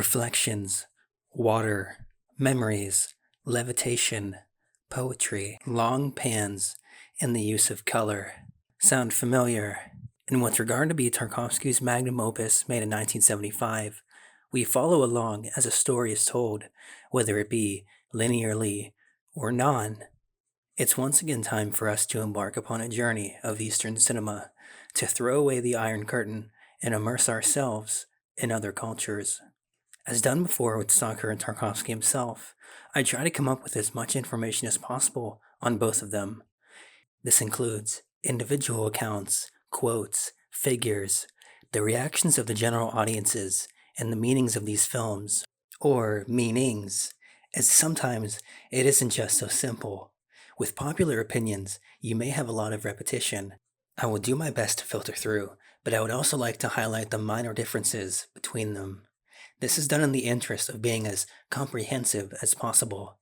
reflections, water, memories, levitation, poetry, long pans, and the use of color. Sound familiar? In what's regarded to be Tarkovsky's magnum opus made in 1975, we follow along as a story is told, whether it be linearly or non. It's once again time for us to embark upon a journey of Eastern cinema, to throw away the Iron Curtain and immerse ourselves in other cultures. As done before with Stoker and Tarkovsky himself, I try to come up with as much information as possible on both of them. This includes individual accounts, quotes, figures, the reactions of the general audiences, and the meanings of these films, or meanings, as sometimes it isn't just so simple. With popular opinions, you may have a lot of repetition. I will do my best to filter through, but I would also like to highlight the minor differences between them. This is done in the interest of being as comprehensive as possible.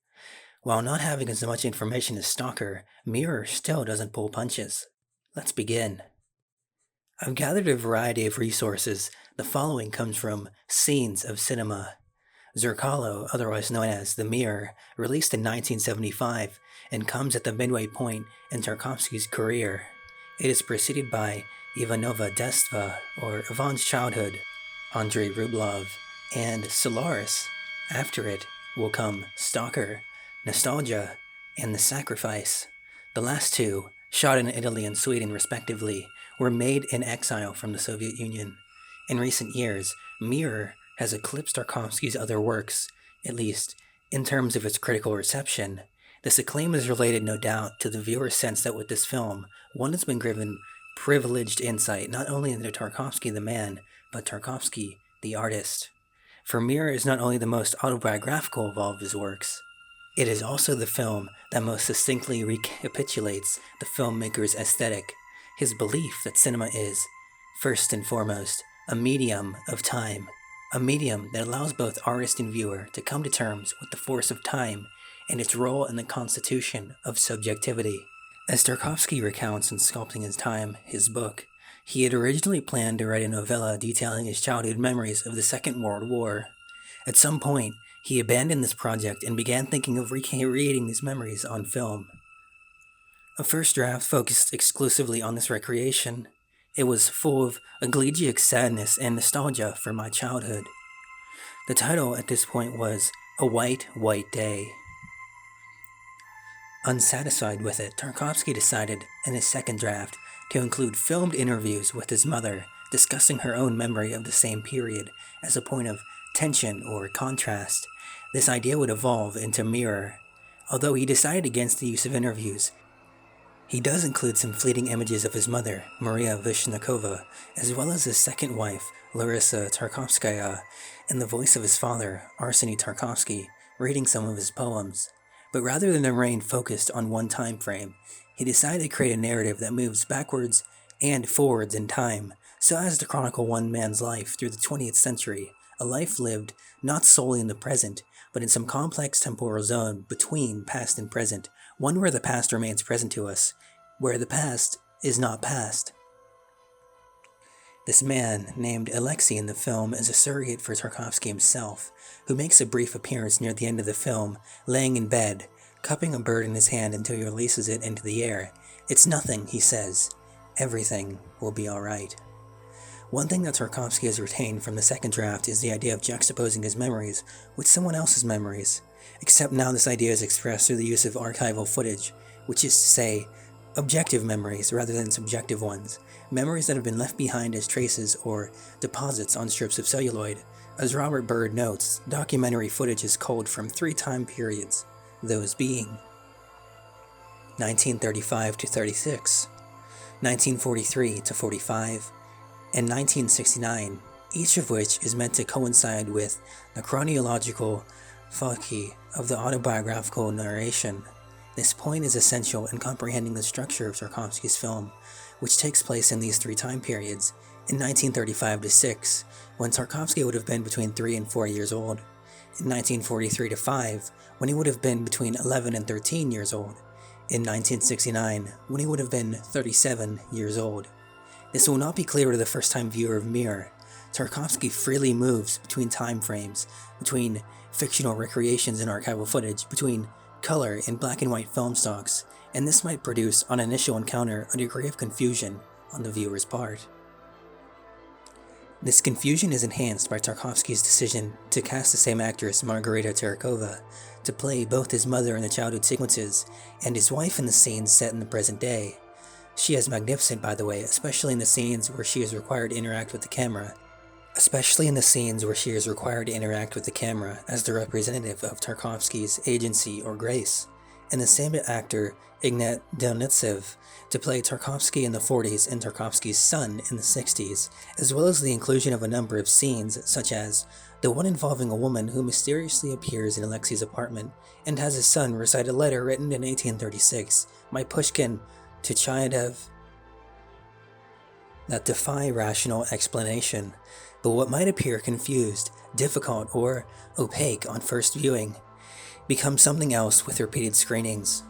While not having as much information as Stalker, Mirror still doesn't pull punches. Let's begin. I've gathered a variety of resources. The following comes from Scenes of Cinema. Zerkalo, otherwise known as The Mirror, released in 1975 and comes at the midway point in Tarkovsky's career. It is preceded by Ivanova Destva, or Ivan's Childhood, Andrei Rublev, and Solaris. After it will come Stalker, Nostalgia, and The Sacrifice. The last two, shot in Italy and Sweden respectively, were made in exile from the Soviet Union. In recent years, Mirror has eclipsed Tarkovsky's other works, at least in terms of its critical reception. This acclaim is related, no doubt, to the viewer's sense that with this film, one has been given privileged insight not only into Tarkovsky the man, but Tarkovsky the artist. For Mirror is not only the most autobiographical of all of his works, it is also the film that most succinctly recapitulates the filmmaker's aesthetic, his belief that cinema is, first and foremost, a medium of time, a medium that allows both artist and viewer to come to terms with the force of time and its role in the constitution of subjectivity. As Tarkovsky recounts in Sculpting His Time, his book, he had originally planned to write a novella detailing his childhood memories of the Second World War. At some point, he abandoned this project and began thinking of recreating these memories on film. A first draft focused exclusively on this recreation. It was full of elegiac sadness and nostalgia for my childhood. The title at this point was A White, White Day. Unsatisfied with it, Tarkovsky decided, in his second draft, to include filmed interviews with his mother discussing her own memory of the same period as a point of tension or contrast. This idea would evolve into Mirror. Although he decided against the use of interviews, he does include some fleeting images of his mother, Maria Vishnyakova, as well as his second wife, Larissa Tarkovskaya, and the voice of his father, Arseny Tarkovsky, reading some of his poems. But rather than remain focused on one time frame, he decided to create a narrative that moves backwards and forwards in time, so as to chronicle one man's life through the 20th century, a life lived not solely in the present, but in some complex temporal zone between past and present, one where the past remains present to us, where the past is not past. This man, named Alexei in the film, is a surrogate for Tarkovsky himself, who makes a brief appearance near the end of the film, laying in bed, cupping a bird in his hand until he releases it into the air. "It's nothing," he says. "Everything will be alright." One thing that Tarkovsky has retained from the second draft is the idea of juxtaposing his memories with someone else's memories, except now this idea is expressed through the use of archival footage, which is to say, objective memories rather than subjective ones, memories that have been left behind as traces or deposits on strips of celluloid. As Robert Bird notes, documentary footage is culled from 3 time periods, those being 1935 to 36, 1943 to 45, and 1969, each of which is meant to coincide with the chronological foci of the autobiographical narration. This point is essential in comprehending the structure of Tarkovsky's film, which takes place in these 3 time periods. In 1935 to 6, when Tarkovsky would have been between 3 and 4 years old. In 1943 to 5, when he would have been between 11 and 13 years old. In 1969, when he would have been 37 years old. This will not be clear to the first-time viewer of Mirror. Tarkovsky freely moves between time frames, between fictional recreations and archival footage, between color and black and white film stocks, and this might produce, on initial encounter, a degree of confusion on the viewer's part. This confusion is enhanced by Tarkovsky's decision to cast the same actress, Margarita Terekova, to play both his mother in the childhood sequences and his wife in the scenes set in the present day. She is magnificent, by the way, especially in the scenes where she is required to interact with the camera. As the representative of Tarkovsky's agency or grace, and the same actor, Ignat Delnitsev, to play Tarkovsky in the 40s and Tarkovsky's son in the 60s, as well as the inclusion of a number of scenes, such as the one involving a woman who mysteriously appears in Alexei's apartment and has his son recite a letter written in 1836, My Pushkin to Chayadev, that defy rational explanation, but what might appear confused, difficult, or opaque on first viewing, becomes something else with repeated screenings.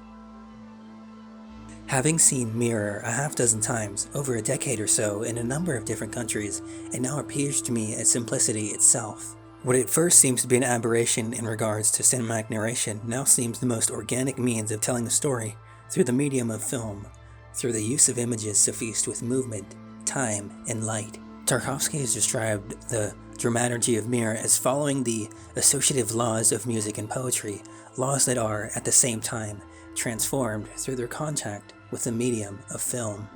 Having seen Mirror a half dozen times over a decade or so in a number of different countries, it now appears to me as simplicity itself. What at first seems to be an aberration in regards to cinematic narration now seems the most organic means of telling the story through the medium of film, through the use of images suffused with movement, time, and light. Tarkovsky has described the dramaturgy of Mirror as following the associative laws of music and poetry, laws that are, at the same time, transformed through their contact with the medium of film.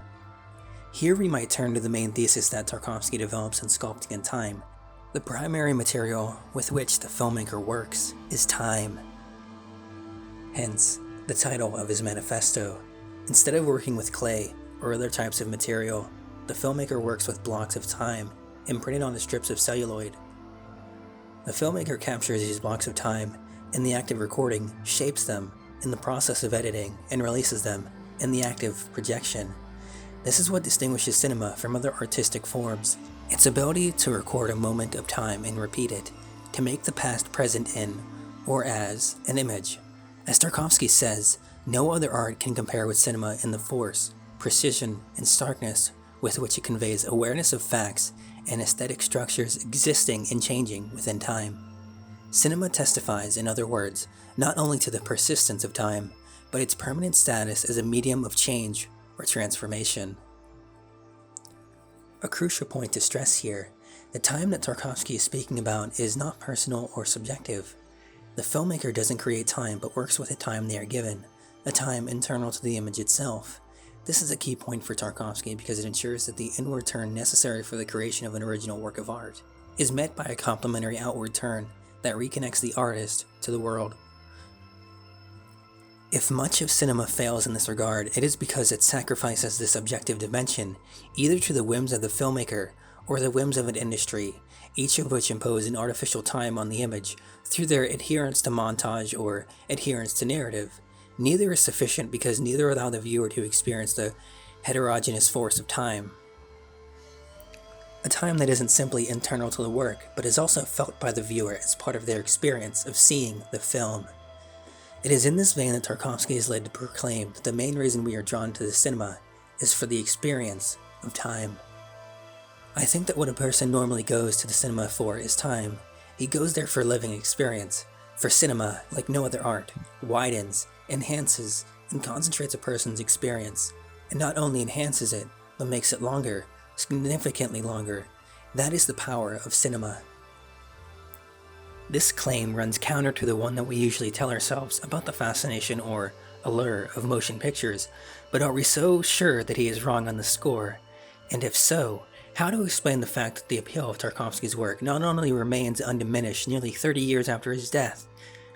Here we might turn to the main thesis that Tarkovsky develops in Sculpting in Time. The primary material with which the filmmaker works is time. Hence, the title of his manifesto. Instead of working with clay or other types of material, the filmmaker works with blocks of time imprinted on the strips of celluloid. The filmmaker captures these blocks of time in the act of recording, shapes them in the process of editing, and releases them in the act of projection. This is what distinguishes cinema from other artistic forms. Its ability to record a moment of time and repeat it, to make the past present in, or as, an image. As Tarkovsky says, no other art can compare with cinema in the force, precision, and starkness with which it conveys awareness of facts and aesthetic structures existing and changing within time. Cinema testifies, in other words, not only to the persistence of time, but its permanent status as a medium of change or transformation. A crucial point to stress here, the time that Tarkovsky is speaking about is not personal or subjective. The filmmaker doesn't create time but works with the time they are given, a time internal to the image itself. This is a key point for Tarkovsky because it ensures that the inward turn necessary for the creation of an original work of art is met by a complementary outward turn that reconnects the artist to the world. If much of cinema fails in this regard, it is because it sacrifices this objective dimension, either to the whims of the filmmaker or the whims of an industry, each of which impose an artificial time on the image through their adherence to montage or adherence to narrative. Neither is sufficient because neither allow the viewer to experience the heterogeneous force of time. A time that isn't simply internal to the work, but is also felt by the viewer as part of their experience of seeing the film. It is in this vein that Tarkovsky is led to proclaim that the main reason we are drawn to the cinema is for the experience of time. I think that what a person normally goes to the cinema for is time. He goes there for living experience. For cinema, like no other art, widens, enhances, and concentrates a person's experience, and not only enhances it, but makes it longer, significantly longer. That is the power of cinema. This claim runs counter to the one that we usually tell ourselves about the fascination or allure of motion pictures, but are we so sure that he is wrong on the score? And if so, how to explain the fact that the appeal of Tarkovsky's work not only remains undiminished nearly 30 years after his death,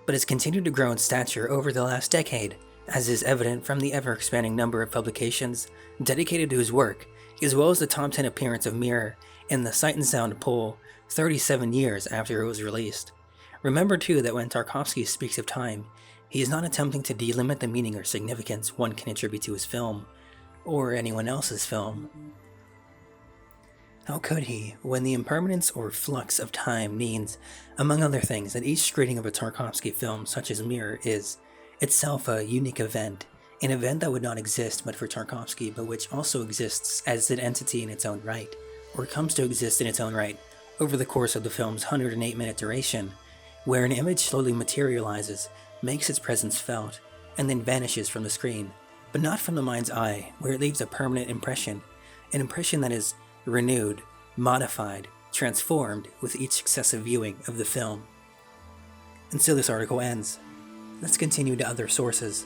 but has continued to grow in stature over the last decade, as is evident from the ever-expanding number of publications dedicated to his work, as well as the top 10 appearance of Mirror in the Sight and Sound poll 37 years after it was released. Remember too that when Tarkovsky speaks of time, he is not attempting to delimit the meaning or significance one can attribute to his film, or anyone else's film. How could he, when the impermanence or flux of time means, among other things, that each screening of a Tarkovsky film such as Mirror is itself a unique event, an event that would not exist but for Tarkovsky, but which also exists as an entity in its own right, or comes to exist in its own right, over the course of the film's 108-minute duration, where an image slowly materializes, makes its presence felt, and then vanishes from the screen, but not from the mind's eye, where it leaves a permanent impression, an impression that is renewed, modified, transformed with each successive viewing of the film. And so this article ends. Let's continue to other sources.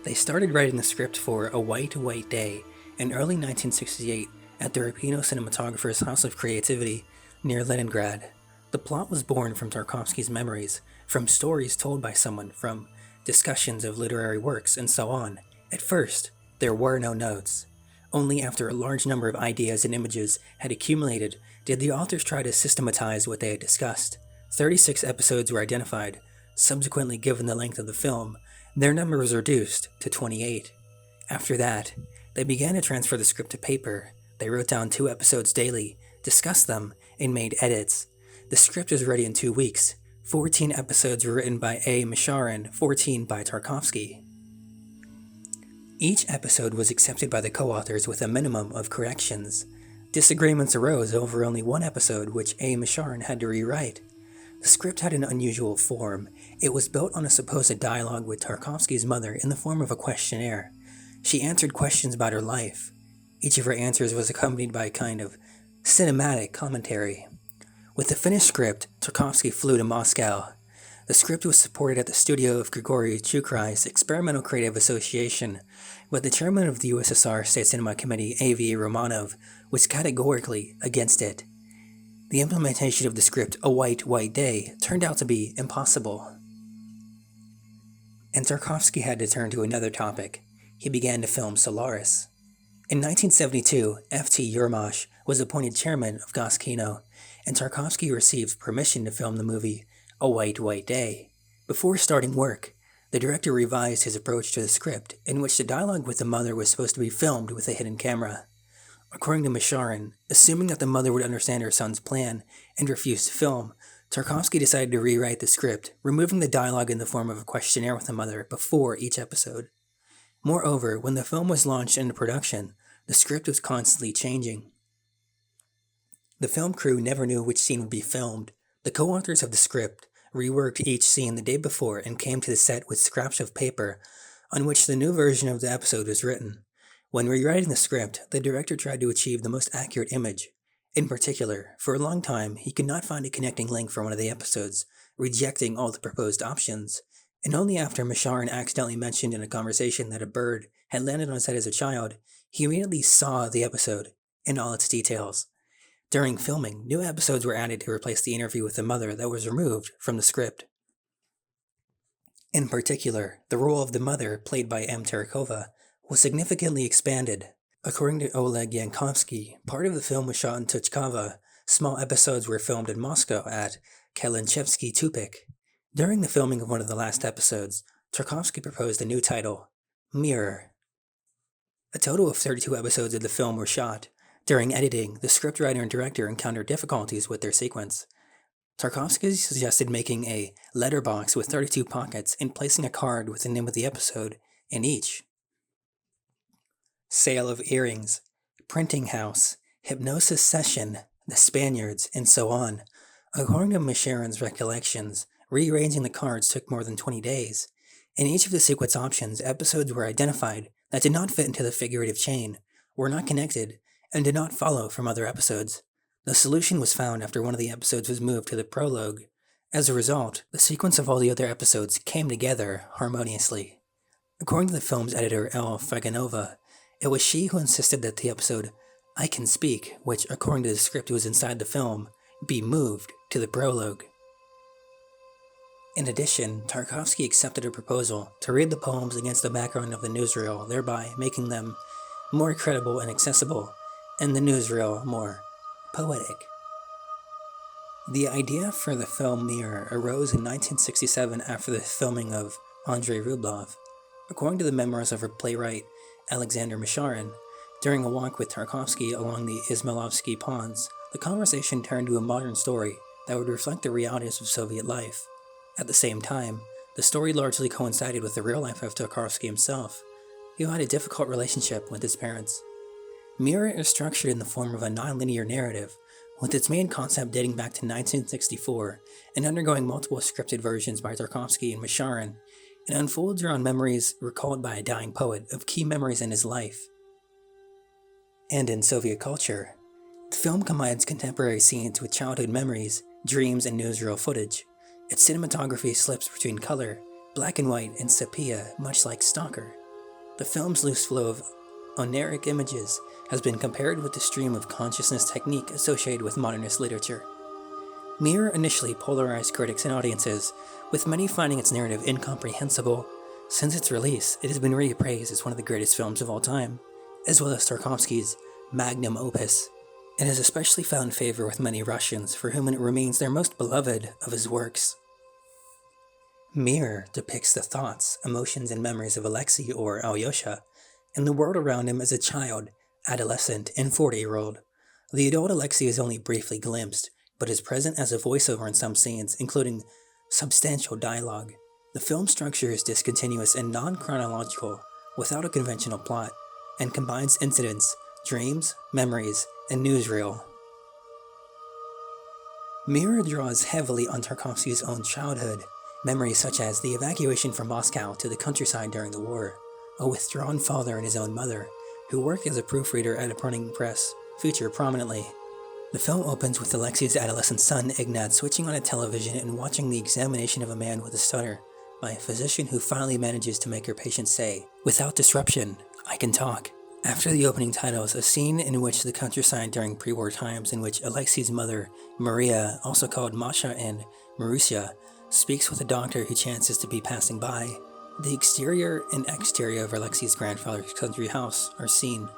They started writing the script for A White, White Day in early 1968 at the Rapino cinematographer's House of Creativity near Leningrad. The plot was born from Tarkovsky's memories, from stories told by someone, from discussions of literary works, and so on. At first, there were no notes. Only after a large number of ideas and images had accumulated did the authors try to systematize what they had discussed. 36 episodes were identified. Subsequently, given the length of the film, their number was reduced to 28. After that, they began to transfer the script to paper. They wrote down 2 episodes daily, discussed them, and made edits. The script was ready in 2 weeks. 14 episodes were written by A. Misharin, 14 by Tarkovsky. Each episode was accepted by the co-authors with a minimum of corrections. Disagreements arose over only one episode, which A. Misharin had to rewrite. The script had an unusual form. It was built on a supposed dialogue with Tarkovsky's mother in the form of a questionnaire. She answered questions about her life. Each of her answers was accompanied by a kind of cinematic commentary. With the finished script, Tarkovsky flew to Moscow. The script was supported at the studio of Grigory Chukrai's Experimental Creative Association, but the chairman of the USSR State Cinema Committee, A.V. Romanov, was categorically against it. The implementation of the script A White, White Day turned out to be impossible. And Tarkovsky had to turn to another topic. He began to film Solaris. In 1972, F.T. Yermash was appointed chairman of Goskino, and Tarkovsky received permission to film the movie A White, White Day. Before starting work, the director revised his approach to the script, in which the dialogue with the mother was supposed to be filmed with a hidden camera. According to Misharin, assuming that the mother would understand her son's plan and refuse to film, Tarkovsky decided to rewrite the script, removing the dialogue in the form of a questionnaire with the mother before each episode. Moreover, when the film was launched into production, the script was constantly changing. The film crew never knew which scene would be filmed. The co-authors of the script reworked each scene the day before and came to the set with scraps of paper on which the new version of the episode was written. When rewriting the script, the director tried to achieve the most accurate image. In particular, for a long time, he could not find a connecting link for one of the episodes, rejecting all the proposed options. And only after Misharin accidentally mentioned in a conversation that a bird had landed on his head as a child, he immediately saw the episode in all its details. During filming, new episodes were added to replace the interview with the mother that was removed from the script. In particular, the role of the mother, played by M. Terekova, was significantly expanded. According to Oleg Yankovsky, part of the film was shot in Tuchkova. Small episodes were filmed in Moscow at Kalinchevsky Tupik. During the filming of one of the last episodes, Tarkovsky proposed a new title, Mirror. A total of 32 episodes of the film were shot. During editing, the scriptwriter and director encountered difficulties with their sequence. Tarkovsky suggested making a letterbox with 32 pockets and placing a card with the name of the episode in each. Sale of earrings, printing house, hypnosis session, the Spaniards, and so on. According to Misharin's recollections, rearranging the cards took more than 20 days. In each of the sequence options, episodes were identified that did not fit into the figurative chain, were not connected, and did not follow from other episodes. The solution was found after one of the episodes was moved to the prologue. As a result, the sequence of all the other episodes came together harmoniously. According to the film's editor, L. Faganova, it was she who insisted that the episode I Can Speak, which according to the script was inside the film, be moved to the prologue. In addition, Tarkovsky accepted a proposal to read the poems against the background of the newsreel, thereby making them more credible and accessible, and the newsreel more poetic. The idea for the film Mirror arose in 1967 after the filming of Andrei Rublev. According to the memoirs of her playwright Alexander Misharin, during a walk with Tarkovsky along the Izmailovsky ponds, the conversation turned to a modern story that would reflect the realities of Soviet life. At the same time, the story largely coincided with the real life of Tarkovsky himself, who had a difficult relationship with his parents. Mirror is structured in the form of a non-linear narrative, with its main concept dating back to 1964 and undergoing multiple scripted versions by Tarkovsky and Masharin. It unfolds around memories recalled by a dying poet of key memories in his life. And in Soviet culture, the film combines contemporary scenes with childhood memories, dreams, and newsreel footage. Its cinematography slips between color, black and white, and sepia, much like Stalker. The film's loose flow of oniric images has been compared with the stream of consciousness technique associated with modernist literature. Mirror initially polarized critics and audiences, with many finding its narrative incomprehensible. Since its release, it has been reappraised as one of the greatest films of all time, as well as Tarkovsky's magnum opus. It has especially found favor with many Russians, for whom it remains their most beloved of his works. Mirror depicts the thoughts, emotions, and memories of Alexei, or Alyosha, and the world around him as a child, adolescent, and 40-year-old. The adult Alexei is only briefly glimpsed, but is present as a voiceover in some scenes, including substantial dialogue. The film structure is discontinuous and non-chronological, without a conventional plot, and combines incidents, dreams, memories, and newsreel. Mirror draws heavily on Tarkovsky's own childhood, memories such as the evacuation from Moscow to the countryside during the war, a withdrawn father and his own mother, who work as a proofreader at a printing press, feature prominently. The film opens with Alexei's adolescent son, Ignat, switching on a television and watching the examination of a man with a stutter by a physician who finally manages to make her patient say, "Without disruption, I can talk." After the opening titles, a scene in which the countryside during pre-war times in which Alexei's mother, Maria, also called Masha and Marussia, speaks with a doctor who chances to be passing by. The exterior and exterior of Alexei's grandfather's country house are seen.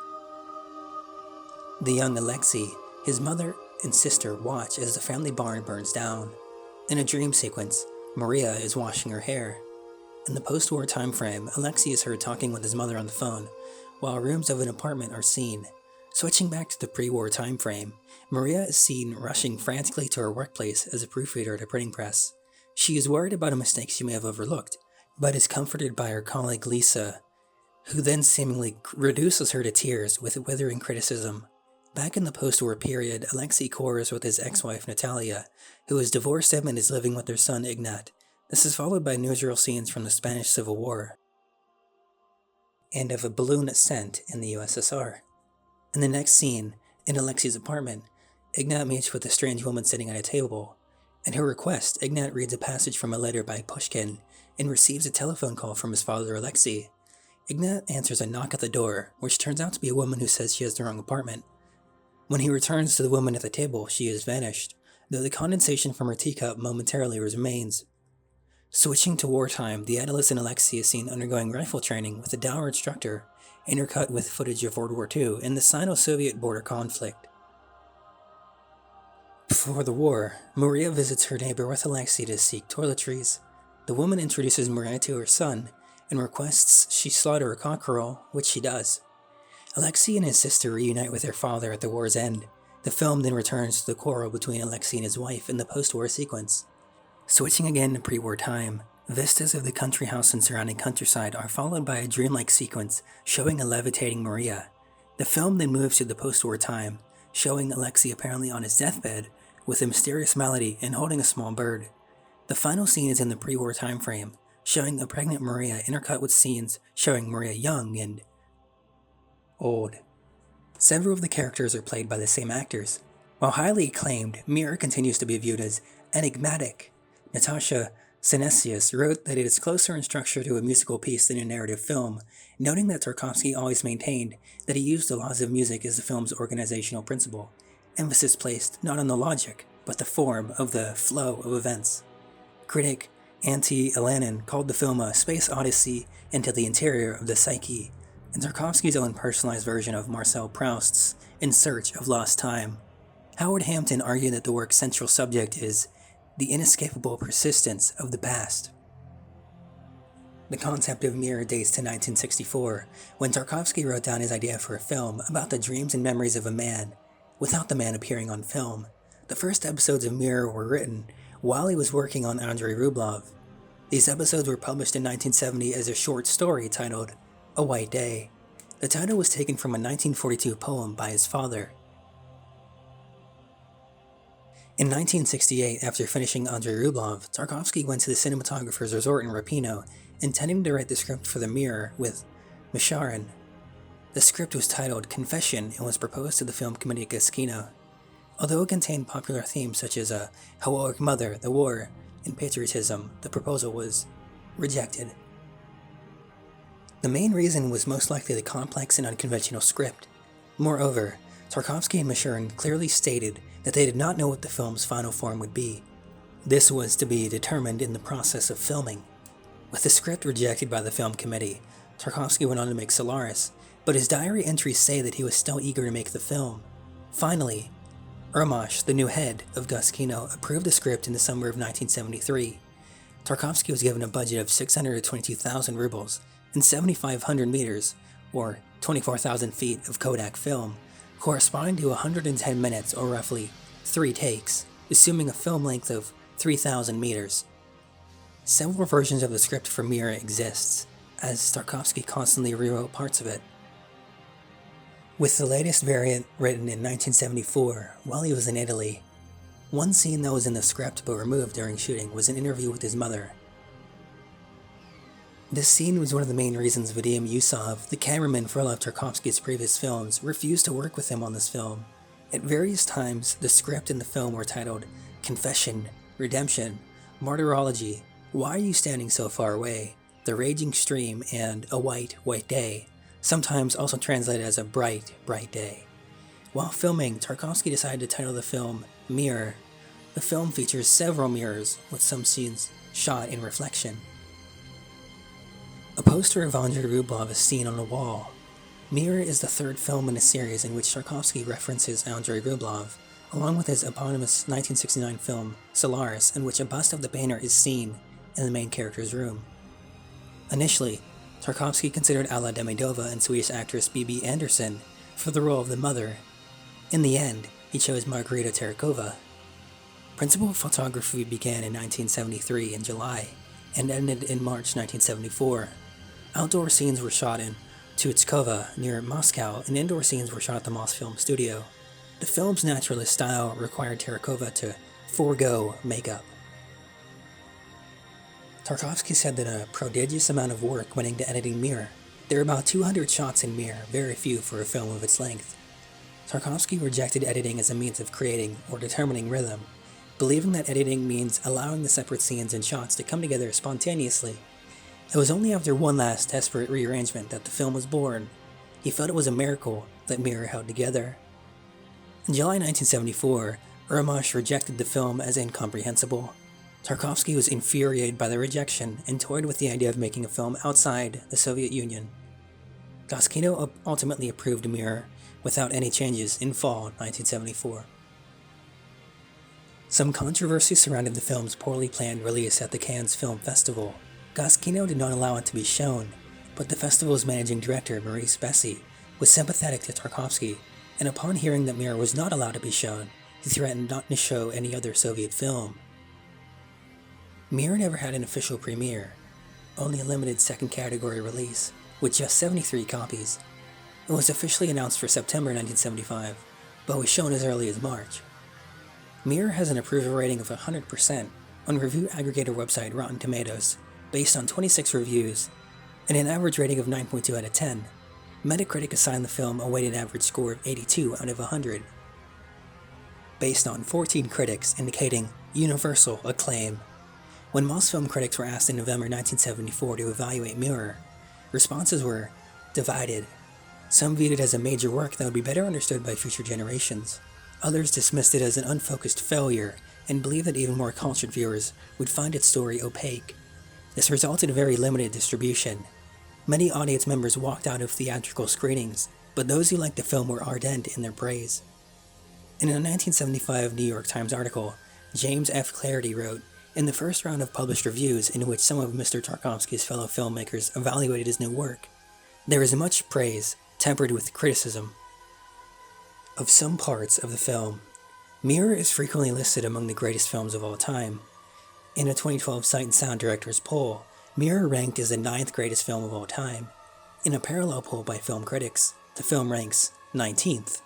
The young Alexei, his mother and sister watch as the family barn burns down. In a dream sequence, Maria is washing her hair. In the post-war time frame, Alexei is heard talking with his mother on the phone, while rooms of an apartment are seen. Switching back to the pre-war time frame, Maria is seen rushing frantically to her workplace as a proofreader at a printing press. She is worried about a mistake she may have overlooked, but is comforted by her colleague Lisa, who then seemingly reduces her to tears with withering criticism. Back in the post-war period, Alexei quarrels with his ex-wife Natalia, who has divorced him and is living with their son Ignat. This is followed by newsreel scenes from the Spanish Civil War and of a balloon ascent in the USSR. In the next scene, in Alexei's apartment, Ignat meets with a strange woman sitting at a table. At her request, Ignat reads a passage from a letter by Pushkin and receives a telephone call from his father Alexei. Ignat answers a knock at the door, which turns out to be a woman who says she has the wrong apartment. When he returns to the woman at the table, she has vanished, though the condensation from her teacup momentarily remains. Switching to wartime, the adolescent Alexei is seen undergoing rifle training with a dour instructor, intercut with footage of World War II and the Sino-Soviet border conflict. Before the war, Maria visits her neighbor with Alexei to seek toiletries. The woman introduces Maria to her son and requests she slaughter a cockerel, which she does. Alexei and his sister reunite with their father at the war's end. The film then returns to the quarrel between Alexei and his wife in the post-war sequence. Switching again to pre-war time, vistas of the country house and surrounding countryside are followed by a dreamlike sequence showing a levitating Maria. The film then moves to the post-war time, showing Alexei apparently on his deathbed with a mysterious malady and holding a small bird. The final scene is in the pre-war time frame, showing a pregnant Maria intercut with scenes showing Maria young and old. Several of the characters are played by the same actors. While highly acclaimed, Mirror continues to be viewed as enigmatic. Natasha Senesius wrote that it is closer in structure to a musical piece than a narrative film, noting that Tarkovsky always maintained that he used the laws of music as the film's organizational principle, emphasis placed not on the logic, but the form of the flow of events. Critic Antti Alanin called the film a space odyssey into the interior of the psyche, and Tarkovsky's own personalized version of Marcel Proust's In Search of Lost Time. Howard Hampton argued that the work's central subject is the inescapable persistence of the past. The concept of mirror dates to 1964, when Tarkovsky wrote down his idea for a film about the dreams and memories of a man, without the man appearing on film. The first episodes of Mirror were written while he was working on Andrei Rublev. These episodes were published in 1970 as a short story titled A White Day. The title was taken from a 1942 poem by his father. In 1968, after finishing Andrei Rublev, Tarkovsky went to the cinematographer's resort in Rapino, intending to write the script for The Mirror with Misharin. The script was titled Confession and was proposed to the film committee at Goskino. Although it contained popular themes such as a heroic mother, the war, and patriotism, the proposal was rejected. The main reason was most likely the complex and unconventional script. Moreover, Tarkovsky and Misharin clearly stated that they did not know what the film's final form would be. This was to be determined in the process of filming. With the script rejected by the film committee, Tarkovsky went on to make Solaris, but his diary entries say that he was still eager to make the film. Finally, Ermash, the new head of Goskino, approved the script in the summer of 1973. Tarkovsky was given a budget of 622,000 rubles and 7,500 meters, or 24,000 feet of Kodak film, corresponding to 110 minutes or roughly 3 takes, assuming a film length of 3,000 meters. Several versions of the script for Mirror exists, as Tarkovsky constantly rewrote parts of it. With the latest variant written in 1974, while he was in Italy, one scene that was in the script but removed during shooting was an interview with his mother. This scene was one of the main reasons Vadim Yusov, the cameraman for all of Tarkovsky's previous films, refused to work with him on this film. At various times, the script and the film were titled Confession, Redemption, Martyrology, Why Are You Standing So Far Away, The Raging Stream, and A White, White Day, sometimes also translated as A Bright, Bright Day. While filming, Tarkovsky decided to title the film Mirror. The film features several mirrors, with some scenes shot in reflection. A poster of Andrei Rublev is seen on a wall. Mirror is the third film in a series in which Tarkovsky references Andrei Rublev, along with his eponymous 1969 film Solaris, in which a bust of the painter is seen in the main character's room. Initially, Tarkovsky considered Alla Demidova and Swedish actress Bibi Andersson for the role of the mother. In the end, he chose Margarita Terikova. Principal photography began in 1973 in July and ended in March 1974. Outdoor scenes were shot in Tutskova near Moscow, and indoor scenes were shot at the Mosfilm studio. The film's naturalist style required Terikova to forego makeup. Tarkovsky said that a prodigious amount of work went into editing Mirror. There are about 200 shots in Mirror, very few for a film of its length. Tarkovsky rejected editing as a means of creating or determining rhythm, believing that editing means allowing the separate scenes and shots to come together spontaneously. It was only after one last desperate rearrangement that the film was born. He felt it was a miracle that Mirror held together. In July 1974, Ermash rejected the film as incomprehensible. Tarkovsky was infuriated by the rejection and toyed with the idea of making a film outside the Soviet Union. Goskino ultimately approved Mirror without any changes in fall 1974. Some controversy surrounded the film's poorly planned release at the Cannes Film Festival. Goskino did not allow it to be shown, but the festival's managing director, Maurice Bessy, was sympathetic to Tarkovsky, and upon hearing that Mirror was not allowed to be shown, he threatened not to show any other Soviet film. Mirror never had an official premiere, only a limited second category release, with just 73 copies. It was officially announced for September 1975, but was shown as early as March. Mirror has an approval rating of 100% on review aggregator website Rotten Tomatoes, based on 26 reviews, and an average rating of 9.2 out of 10. Metacritic assigned the film a weighted average score of 82 out of 100, based on 14 critics indicating universal acclaim. When Mosfilm critics were asked in November 1974 to evaluate Mirror, responses were divided. Some viewed it as a major work that would be better understood by future generations. Others dismissed it as an unfocused failure and believed that even more cultured viewers would find its story opaque. This resulted in very limited distribution. Many audience members walked out of theatrical screenings, but those who liked the film were ardent in their praise. In a 1975 New York Times article, James F. Clarity wrote, "In the first round of published reviews in which some of Mr. Tarkovsky's fellow filmmakers evaluated his new work, there is much praise, tempered with criticism of some parts of the film. Mirror is frequently listed among the greatest films of all time. In a 2012 Sight and Sound Directors poll, Mirror ranked as the 9th greatest film of all time. In a parallel poll by film critics, the film ranks 19th.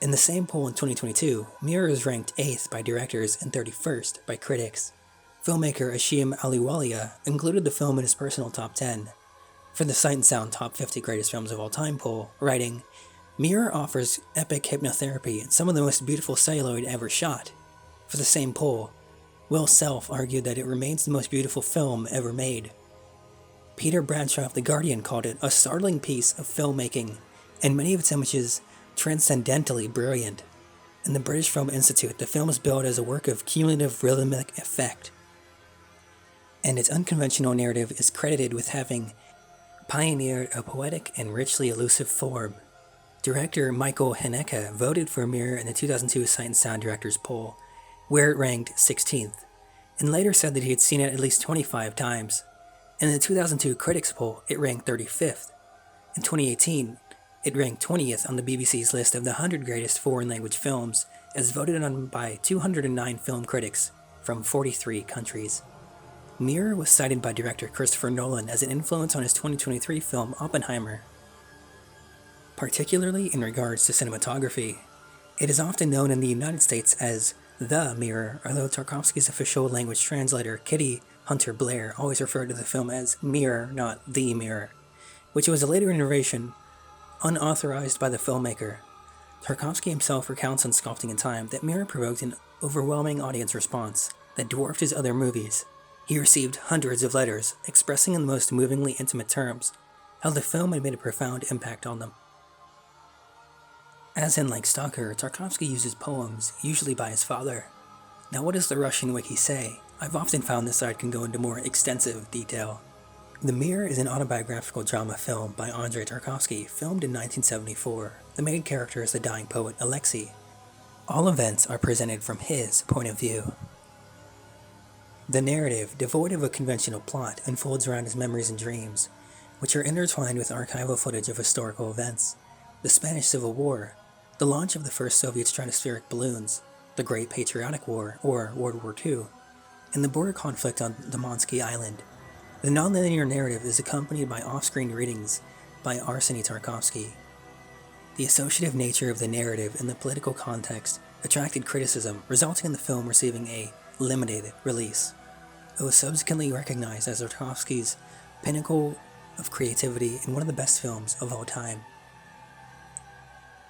In the same poll in 2022, Mirror is ranked 8th by directors and 31st by critics. Filmmaker Ashim Aliwalia included the film in his personal top 10 for the Sight and Sound Top 50 Greatest Films of All Time poll, writing, "Mirror offers epic hypnotherapy and some of the most beautiful celluloid ever shot." For the same poll, Will Self argued that it remains the most beautiful film ever made. Peter Bradshaw of The Guardian called it a startling piece of filmmaking, and many of its images transcendently brilliant. In the British Film Institute, the film is billed as a work of cumulative rhythmic effect, and its unconventional narrative is credited with having pioneered a poetic and richly elusive form. Director Michael Haneke voted for Mirror in the 2002 Sight and Sound Directors poll, where it ranked 16th, and later said that he had seen it at least 25 times. In the 2002 Critics poll, it ranked 35th. In 2018, it ranked 20th on the BBC's list of the 100 greatest foreign language films, as voted on by 209 film critics from 43 countries. Mirror was cited by director Christopher Nolan as an influence on his 2023 film Oppenheimer, particularly in regards to cinematography. It is often known in the United States as The Mirror, although Tarkovsky's official language translator, Kitty Hunter Blair, always referred to the film as Mirror, not The Mirror, which was a later innovation unauthorized by the filmmaker. Tarkovsky himself recounts on Sculpting in Time that Mirror provoked an overwhelming audience response that dwarfed his other movies. He received hundreds of letters expressing in the most movingly intimate terms how the film had made a profound impact on them. As in Like Stalker, Tarkovsky uses poems, usually by his father. Now what does the Russian wiki say? I've often found this site can go into more extensive detail. The Mirror is an autobiographical drama film by Andrei Tarkovsky, filmed in 1974. The main character is the dying poet Alexei. All events are presented from his point of view. The narrative, devoid of a conventional plot, unfolds around his memories and dreams, which are intertwined with archival footage of historical events. The Spanish Civil War, the launch of the first Soviet stratospheric balloons, the Great Patriotic War, or World War II, and the border conflict on Damansky Island. The nonlinear narrative is accompanied by off-screen readings by Arseny Tarkovsky. The associative nature of the narrative in the political context attracted criticism, resulting in the film receiving a limited release. It was subsequently recognized as Tarkovsky's pinnacle of creativity and one of the best films of all time.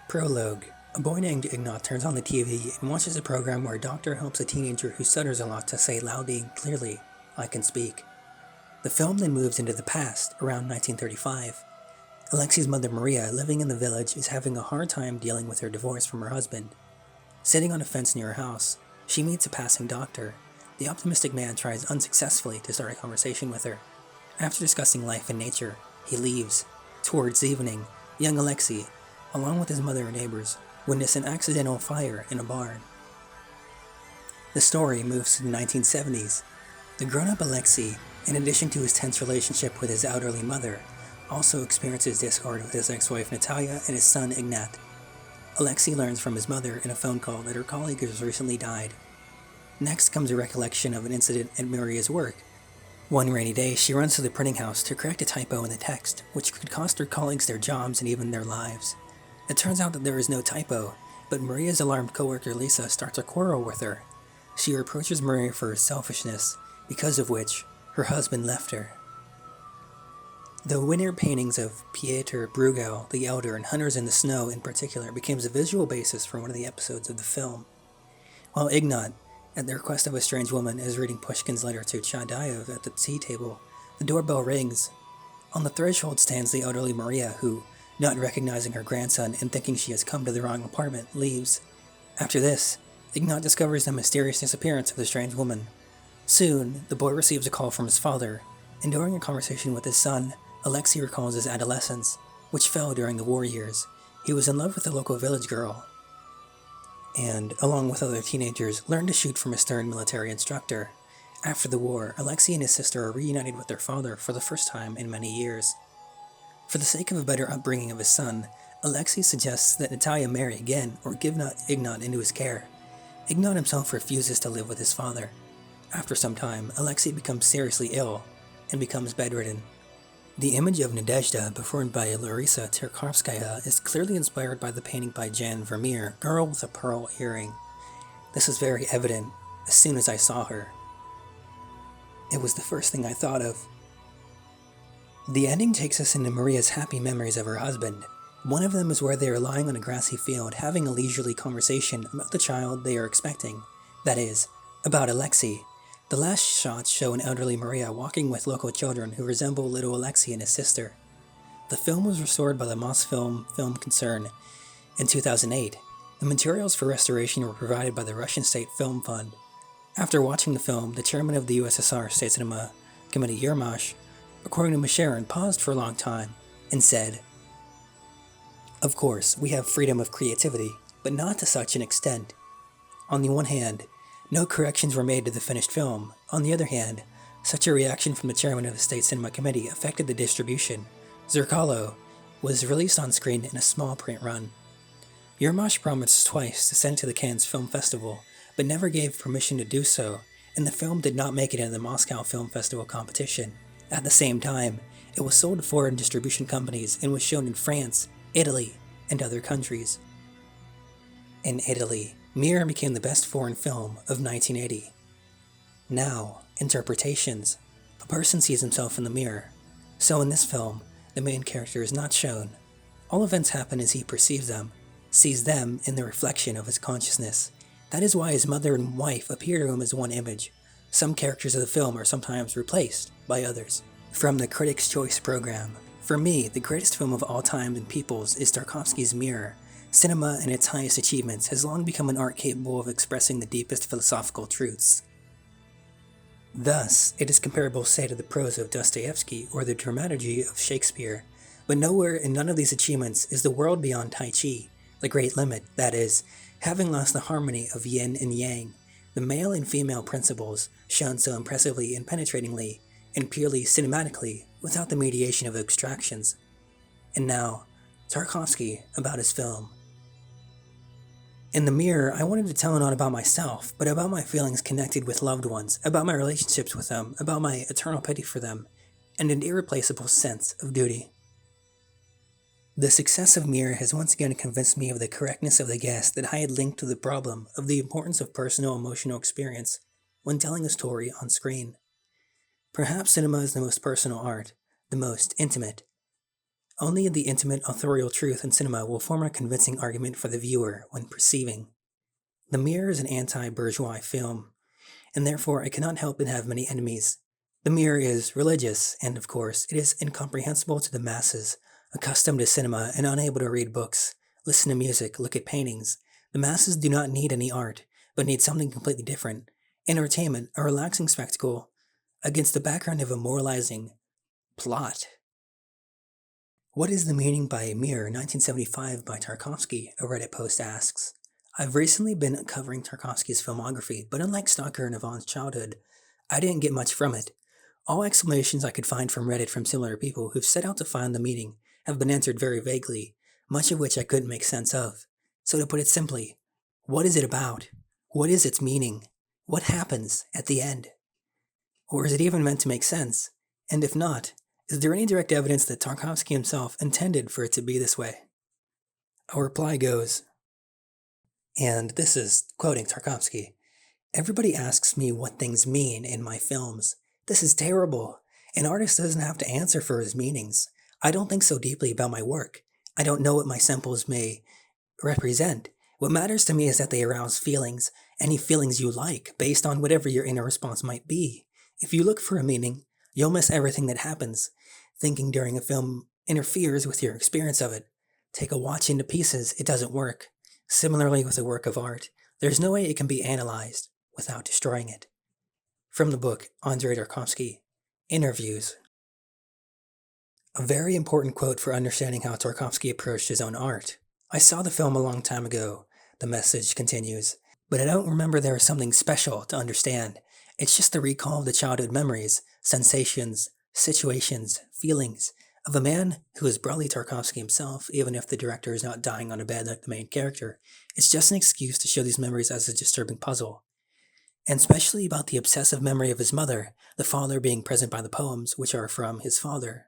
Prologue. A boy named Ignat turns on the TV and watches a program where a doctor helps a teenager who stutters a lot to say loudly and clearly, "I can speak." The film then moves into the past, around 1935. Alexei's mother Maria, living in the village, is having a hard time dealing with her divorce from her husband. Sitting on a fence near her house, she meets a passing doctor. The optimistic man tries unsuccessfully to start a conversation with her. After discussing life and nature, he leaves. Towards evening, young Alexei, along with his mother and neighbors, witness an accidental fire in a barn. The story moves to the 1970s. The grown-up Alexei, in addition to his tense relationship with his elderly mother, also experiences discord with his ex-wife Natalia and his son Ignat. Alexei learns from his mother in a phone call that her colleague has recently died. Next comes a recollection of an incident at Maria's work. One rainy day, she runs to the printing house to correct a typo in the text, which could cost her colleagues their jobs and even their lives. It turns out that there is no typo, but Maria's alarmed coworker Lisa starts a quarrel with her. She reproaches Maria for her selfishness, because of which her husband left her. The winter paintings of Pieter Bruegel the Elder and Hunters in the Snow in particular becomes a visual basis for one of the episodes of the film. While Ignat, at the request of a strange woman, is reading Pushkin's letter to Chadayev at the tea table, the doorbell rings. On the threshold stands the elderly Maria, who, not recognizing her grandson and thinking she has come to the wrong apartment, leaves. After this, Ignat discovers the mysterious disappearance of the strange woman. Soon, the boy receives a call from his father, and during a conversation with his son, Alexei recalls his adolescence, which fell during the war years. He was in love with a local village girl, and, along with other teenagers, learned to shoot from a stern military instructor. After the war, Alexei and his sister are reunited with their father for the first time in many years. For the sake of a better upbringing of his son, Alexei suggests that Natalia marry again or give Ignat into his care. Ignat himself refuses to live with his father. After some time, Alexei becomes seriously ill and becomes bedridden. The image of Nadezhda, performed by Larisa Tarkovskaya, is clearly inspired by the painting by Jan Vermeer, Girl with a Pearl Earring. This was very evident as soon as I saw her. It was the first thing I thought of. The ending takes us into Maria's happy memories of her husband. One of them is where they are lying on a grassy field having a leisurely conversation about the child they are expecting. That is, about Alexei. The last shots show an elderly Maria walking with local children who resemble little Alexei and his sister. The film was restored by the Mosfilm Film Concern in 2008. The materials for restoration were provided by the Russian State Film Fund. After watching the film, the chairman of the USSR State Cinema Committee, Yermash, according to Masharin, paused for a long time and said, "Of course, we have freedom of creativity, but not to such an extent. On the one hand, no corrections were made to the finished film. On the other hand, such a reaction from the chairman of the State Cinema Committee affected the distribution. Zerkalo was released on screen in a small print run. Yermash promised twice to send it to the Cannes Film Festival, but never gave permission to do so, and the film did not make it into the Moscow Film Festival competition. At the same time, it was sold to foreign distribution companies and was shown in France, Italy, and other countries. In Italy, Mir became the best foreign film of 1980. Now, interpretations. A person sees himself in the mirror. So in this film, the main character is not shown. All events happen as he perceives them, sees them in the reflection of his consciousness. That is why his mother and wife appear to him as one image. Some characters of the film are sometimes replaced by others. From the Critics' Choice program. For me, the greatest film of all time and peoples is Tarkovsky's Mirror. Cinema, in its highest achievements, has long become an art capable of expressing the deepest philosophical truths. Thus, it is comparable, say, to the prose of Dostoevsky or the dramaturgy of Shakespeare. But nowhere in none of these achievements is the world beyond Tai Chi, the great limit, that is, having lost the harmony of yin and yang, the male and female principles shown so impressively and penetratingly, and purely cinematically, without the mediation of abstractions. And now, Tarkovsky about his film. In the mirror, I wanted to tell not about myself, but about my feelings connected with loved ones, about my relationships with them, about my eternal pity for them, and an irreplaceable sense of duty. The success of Mirror has once again convinced me of the correctness of the guess that I had linked to the problem of the importance of personal emotional experience when telling a story on screen. Perhaps cinema is the most personal art, the most intimate. Only the intimate authorial truth in cinema will form a convincing argument for the viewer when perceiving. The Mirror is an anti-bourgeois film, and therefore it cannot help but have many enemies. The Mirror is religious, and of course, it is incomprehensible to the masses, accustomed to cinema and unable to read books, listen to music, look at paintings. The masses do not need any art, but need something completely different. Entertainment, a relaxing spectacle, against the background of a moralizing plot. What is the meaning by Mirror 1975 by Tarkovsky? A Reddit post asks. I've recently been covering Tarkovsky's filmography, but unlike Stalker and Yvonne's childhood, I didn't get much from it. All explanations I could find from Reddit from similar people who've set out to find the meaning have been answered very vaguely, much of which I couldn't make sense of. So to put it simply, what is it about? What is its meaning? What happens at the end? Or is it even meant to make sense? And if not, is there any direct evidence that Tarkovsky himself intended for it to be this way? Our reply goes, and this is quoting Tarkovsky, "Everybody asks me what things mean in my films. This is terrible. An artist doesn't have to answer for his meanings. I don't think so deeply about my work. I don't know what my samples may represent. What matters to me is that they arouse feelings, any feelings you like, based on whatever your inner response might be. If you look for a meaning, you'll miss everything that happens. Thinking during a film interferes with your experience of it. Take a watch into pieces, it doesn't work. Similarly with a work of art, there's no way it can be analyzed without destroying it." From the book, Andrei Tarkovsky, Interviews. A very important quote for understanding how Tarkovsky approached his own art. "I saw the film a long time ago," the message continues, "but I don't remember there was something special to understand. It's just the recall of the childhood memories, sensations, situations, feelings, of a man who is broadly Tarkovsky himself, even if the director is not dying on a bed like the main character. It's just an excuse to show these memories as a disturbing puzzle. And especially about the obsessive memory of his mother, the father being present by the poems, which are from his father.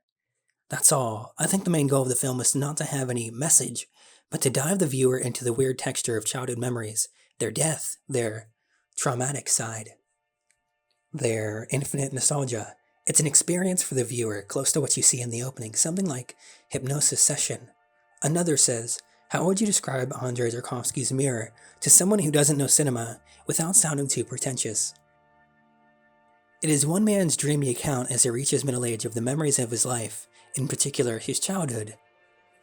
That's all. I think the main goal of the film is not to have any message, but to dive the viewer into the weird texture of childhood memories, their death, their traumatic side, their infinite nostalgia. It's an experience for the viewer, close to what you see in the opening, something like hypnosis session. Another says, how would you describe Andrei Tarkovsky's Mirror to someone who doesn't know cinema without sounding too pretentious? It is one man's dreamy account as he reaches middle age of the memories of his life, in particular his childhood,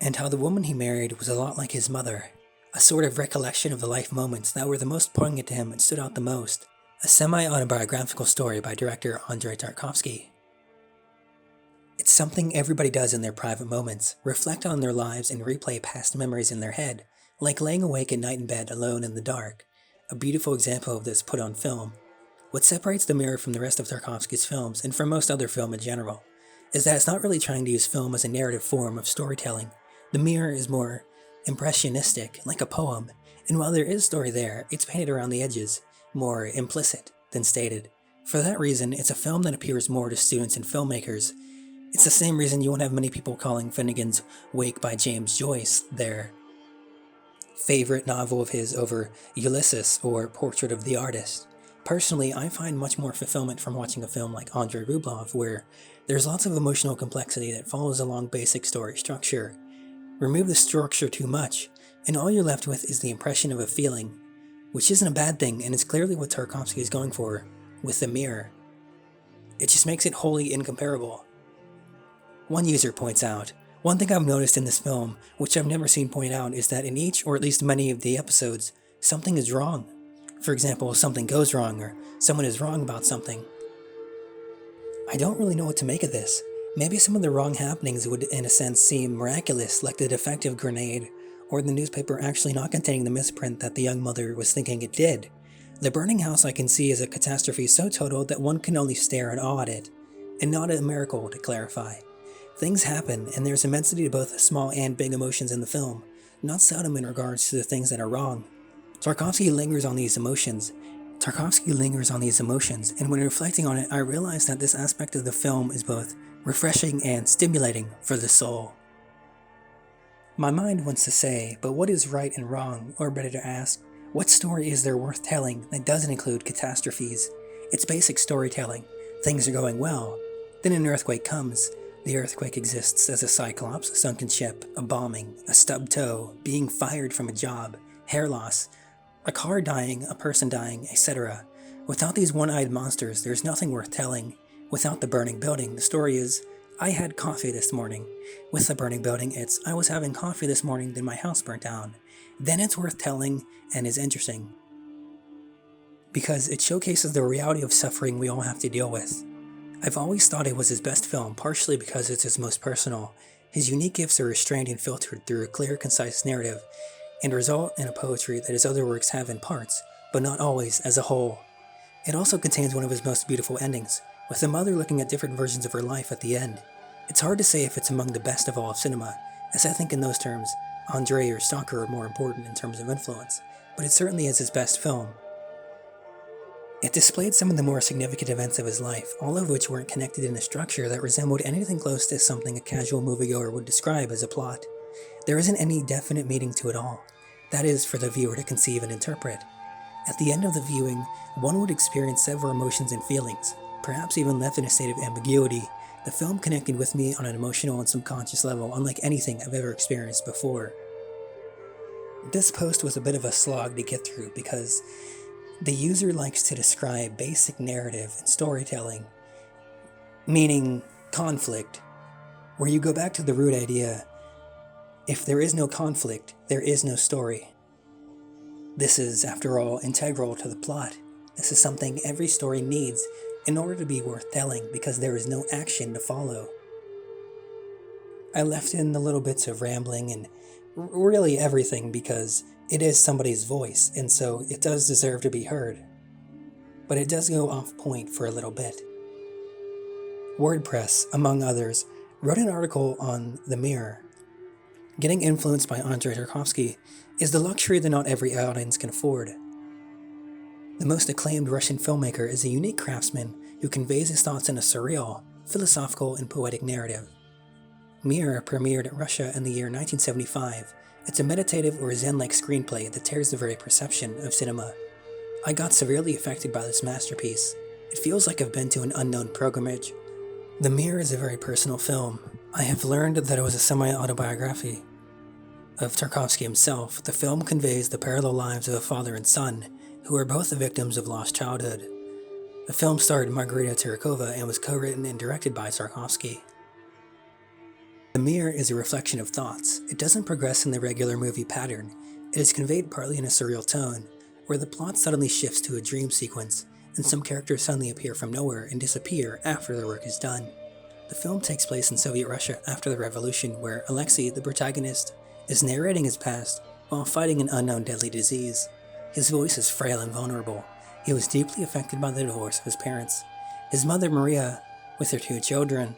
and how the woman he married was a lot like his mother, a sort of recollection of the life moments that were the most poignant to him and stood out the most, a semi-autobiographical story by director Andrei Tarkovsky. It's something everybody does in their private moments, reflect on their lives and replay past memories in their head, like laying awake at night in bed alone in the dark. A beautiful example of this put on film. What separates The Mirror from the rest of Tarkovsky's films, and from most other film in general, is that it's not really trying to use film as a narrative form of storytelling. The Mirror is more impressionistic, like a poem, and while there is story there, it's painted around the edges, more implicit than stated. For that reason, it's a film that appeals more to students and filmmakers. It's the same reason you won't have many people calling Finnegan's Wake by James Joyce their favorite novel of his over Ulysses or Portrait of the Artist. Personally, I find much more fulfillment from watching a film like Andrei Rublev, where there's lots of emotional complexity that follows along basic story structure. Remove the structure too much, and all you're left with is the impression of a feeling, which isn't a bad thing, and is clearly what Tarkovsky is going for with The Mirror. It just makes it wholly incomparable. One user points out, one thing I've noticed in this film, which I've never seen pointed out, is that in each, or at least many of the episodes, something is wrong. For example, something goes wrong, or someone is wrong about something. I don't really know what to make of this. Maybe some of the wrong happenings would, in a sense, seem miraculous, like the defective grenade, or the newspaper actually not containing the misprint that the young mother was thinking it did. The burning house I can see is a catastrophe so total that one can only stare in awe at it, and not a miracle, to clarify. Things happen, and there's immensity to both small and big emotions in the film, not seldom in regards to the things that are wrong. Tarkovsky lingers on these emotions, and when reflecting on it, I realized that this aspect of the film is both refreshing and stimulating for the soul. My mind wants to say, but what is right and wrong, or better to ask, what story is there worth telling that doesn't include catastrophes? It's basic storytelling. Things are going well. Then an earthquake comes. The earthquake exists as a cyclops, a sunken ship, a bombing, a stubbed toe, being fired from a job, hair loss, a car dying, a person dying, etc. Without these one-eyed monsters, there's nothing worth telling. Without the burning building, the story is, I had coffee this morning. With the burning building, it's, I was having coffee this morning, then my house burnt down. Then it's worth telling and is interesting, because it showcases the reality of suffering we all have to deal with. I've always thought it was his best film, partially because it's his most personal. His unique gifts are restrained and filtered through a clear, concise narrative, and result in a poetry that his other works have in parts, but not always as a whole. It also contains one of his most beautiful endings, with the mother looking at different versions of her life at the end. It's hard to say if it's among the best of all of cinema, as I think in those terms, Andrei or Stalker are more important in terms of influence, but it certainly is his best film. It displayed some of the more significant events of his life, all of which weren't connected in a structure that resembled anything close to something a casual moviegoer would describe as a plot. There isn't any definite meaning to it all. That is for the viewer to conceive and interpret. At the end of the viewing, one would experience several emotions and feelings, perhaps even left in a state of ambiguity. The film connected with me on an emotional and subconscious level unlike anything I've ever experienced before. This post was a bit of a slog to get through because the user likes to describe basic narrative and storytelling, meaning conflict, where you go back to the root idea, if there is no conflict, there is no story. This is, after all, integral to the plot. This is something every story needs in order to be worth telling, because there is no action to follow. I left in the little bits of rambling and really everything because it is somebody's voice, and so it does deserve to be heard. But it does go off point for a little bit. WordPress, among others, wrote an article on The Mirror. Getting influenced by Andrei Tarkovsky is the luxury that not every audience can afford. The most acclaimed Russian filmmaker is a unique craftsman who conveys his thoughts in a surreal, philosophical, and poetic narrative. Mir premiered in Russia in the year 1975. It's a meditative or zen-like screenplay that tears the very perception of cinema. I got severely affected by this masterpiece. It feels like I've been to an unknown pilgrimage. The Mirror is a very personal film. I have learned that it was a semi-autobiography of Tarkovsky himself. The film conveys the parallel lives of a father and son, who are both the victims of lost childhood. The film starred Margarita Terrakova and was co-written and directed by Tarkovsky. The Mirror is a reflection of thoughts. It doesn't progress in the regular movie pattern. It is conveyed partly in a surreal tone, where the plot suddenly shifts to a dream sequence, and some characters suddenly appear from nowhere and disappear after their work is done. The film takes place in Soviet Russia after the revolution, where Alexei, the protagonist, is narrating his past while fighting an unknown deadly disease. His voice is frail and vulnerable. He was deeply affected by the divorce of his parents. His mother, Maria, with her 2 children,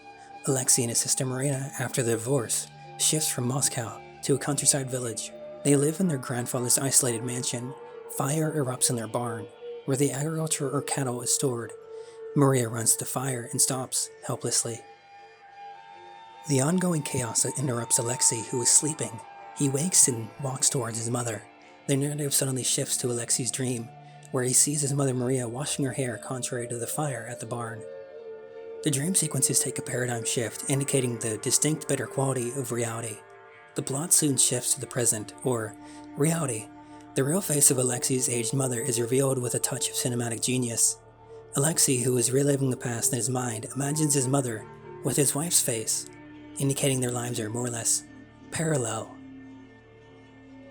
Alexei and his sister Marina, after the divorce, shifts from Moscow to a countryside village. They live in their grandfather's isolated mansion. Fire erupts in their barn, where the agriculture or cattle is stored. Maria runs to the fire and stops, helplessly. The ongoing chaos interrupts Alexei, who is sleeping. He wakes and walks towards his mother. The narrative suddenly shifts to Alexei's dream, where he sees his mother Maria washing her hair contrary to the fire at the barn. The dream sequences take a paradigm shift, indicating the distinct better quality of reality. The plot soon shifts to the present, or reality. The real face of Alexei's aged mother is revealed with a touch of cinematic genius. Alexei, who is reliving the past in his mind, imagines his mother with his wife's face, indicating their lives are more or less parallel.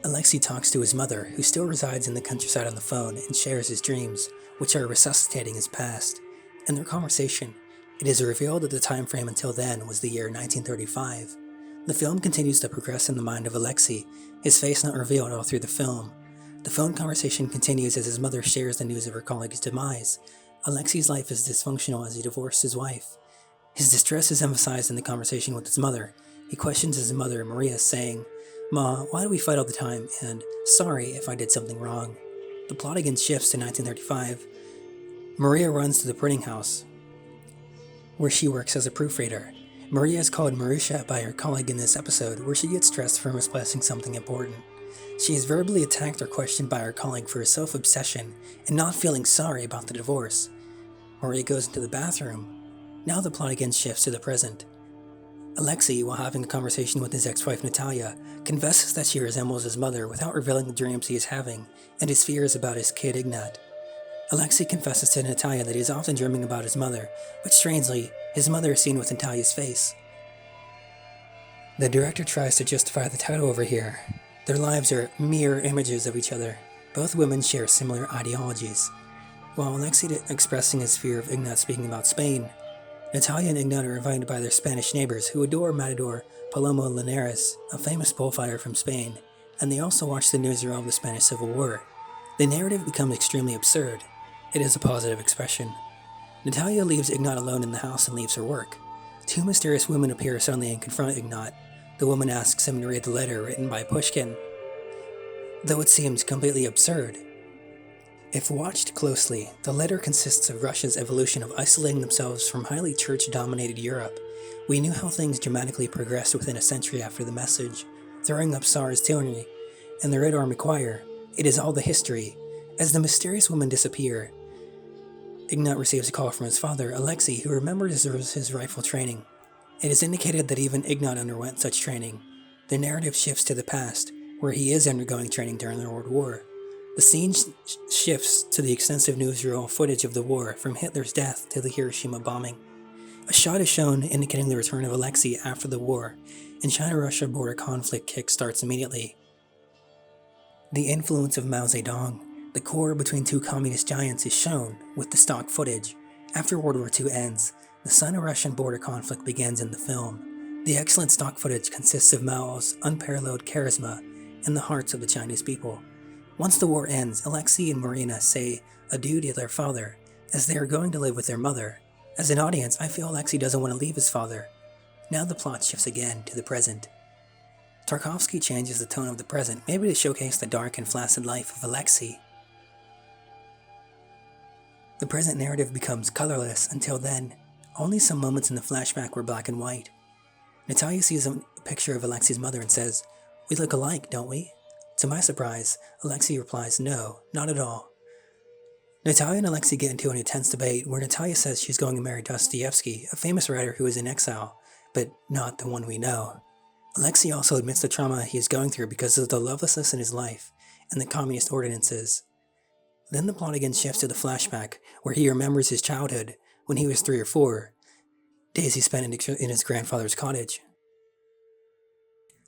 Alexei talks to his mother, who still resides in the countryside, on the phone and shares his dreams, which are resuscitating his past. In their conversation, it is revealed that the time frame until then was the year 1935. The film continues to progress in the mind of Alexei, his face not revealed all through the film. The phone conversation continues as his mother shares the news of her colleague's demise. Alexei's life is dysfunctional as he divorced his wife. His distress is emphasized in the conversation with his mother. He questions his mother, Maria, saying, "Ma, why do we fight all the time?" and "Sorry if I did something wrong." The plot again shifts to 1935. Maria runs to the printing house, where she works as a proofreader. Maria is called Marusha by her colleague in this episode, where she gets stressed for misplacing something important. She is verbally attacked or questioned by her colleague for her self-obsession and not feeling sorry about the divorce. Maria goes into the bathroom. Now the plot again shifts to the present. Alexei, while having a conversation with his ex-wife Natalia, confesses that she resembles his mother without revealing the dreams he is having and his fears about his kid Ignat. Alexei confesses to Natalia that he is often dreaming about his mother, but strangely, his mother is seen with Natalia's face. The director tries to justify the title over here. Their lives are mirror images of each other. Both women share similar ideologies. While Alexei is expressing his fear of Ignat speaking about Spain, Natalia and Ignat are invited by their Spanish neighbors who adore Matador Palomo Linares, a famous bullfighter from Spain, and they also watch the newsreel of the Spanish Civil War. The narrative becomes extremely absurd. It is a positive expression. Natalia leaves Ignat alone in the house and leaves her work. 2 mysterious women appear suddenly and confront Ignat. The woman asks him to read the letter written by Pushkin, though it seems completely absurd. If watched closely, the letter consists of Russia's evolution of isolating themselves from highly church-dominated Europe. We knew how things dramatically progressed within a century after the message, throwing up Tsar's tyranny, and the Red Army Choir. It is all the history. As the mysterious women disappear, Ignat receives a call from his father, Alexei, who remembers his rifle training. It is indicated that even Ignat underwent such training. The narrative shifts to the past, where he is undergoing training during the World War. The scene shifts to the extensive newsreel footage of the war, from Hitler's death to the Hiroshima bombing. A shot is shown indicating the return of Alexei after the war, and China-Russia border conflict kick-starts immediately. The influence of Mao Zedong, the core between 2 communist giants, is shown with the stock footage. After World War II ends, the Sino-Russian border conflict begins in the film. The excellent stock footage consists of Mao's unparalleled charisma in the hearts of the Chinese people. Once the war ends, Alexei and Marina say adieu to their father, as they are going to live with their mother. As an audience, I feel Alexei doesn't want to leave his father. Now the plot shifts again to the present. Tarkovsky changes the tone of the present, maybe to showcase the dark and flaccid life of Alexei. The present narrative becomes colorless until then. Only some moments in the flashback were black and white. Natalia sees a picture of Alexei's mother and says, "We look alike, don't we?" To my surprise, Alexei replies, "No, not at all." Natalia and Alexei get into an intense debate where Natalia says she's going to marry Dostoevsky, a famous writer who is in exile, but not the one we know. Alexei also admits the trauma he is going through because of the lovelessness in his life and the communist ordinances. Then the plot again shifts to the flashback, where he remembers his childhood, when he was 3 or 4, days he spent in his grandfather's cottage.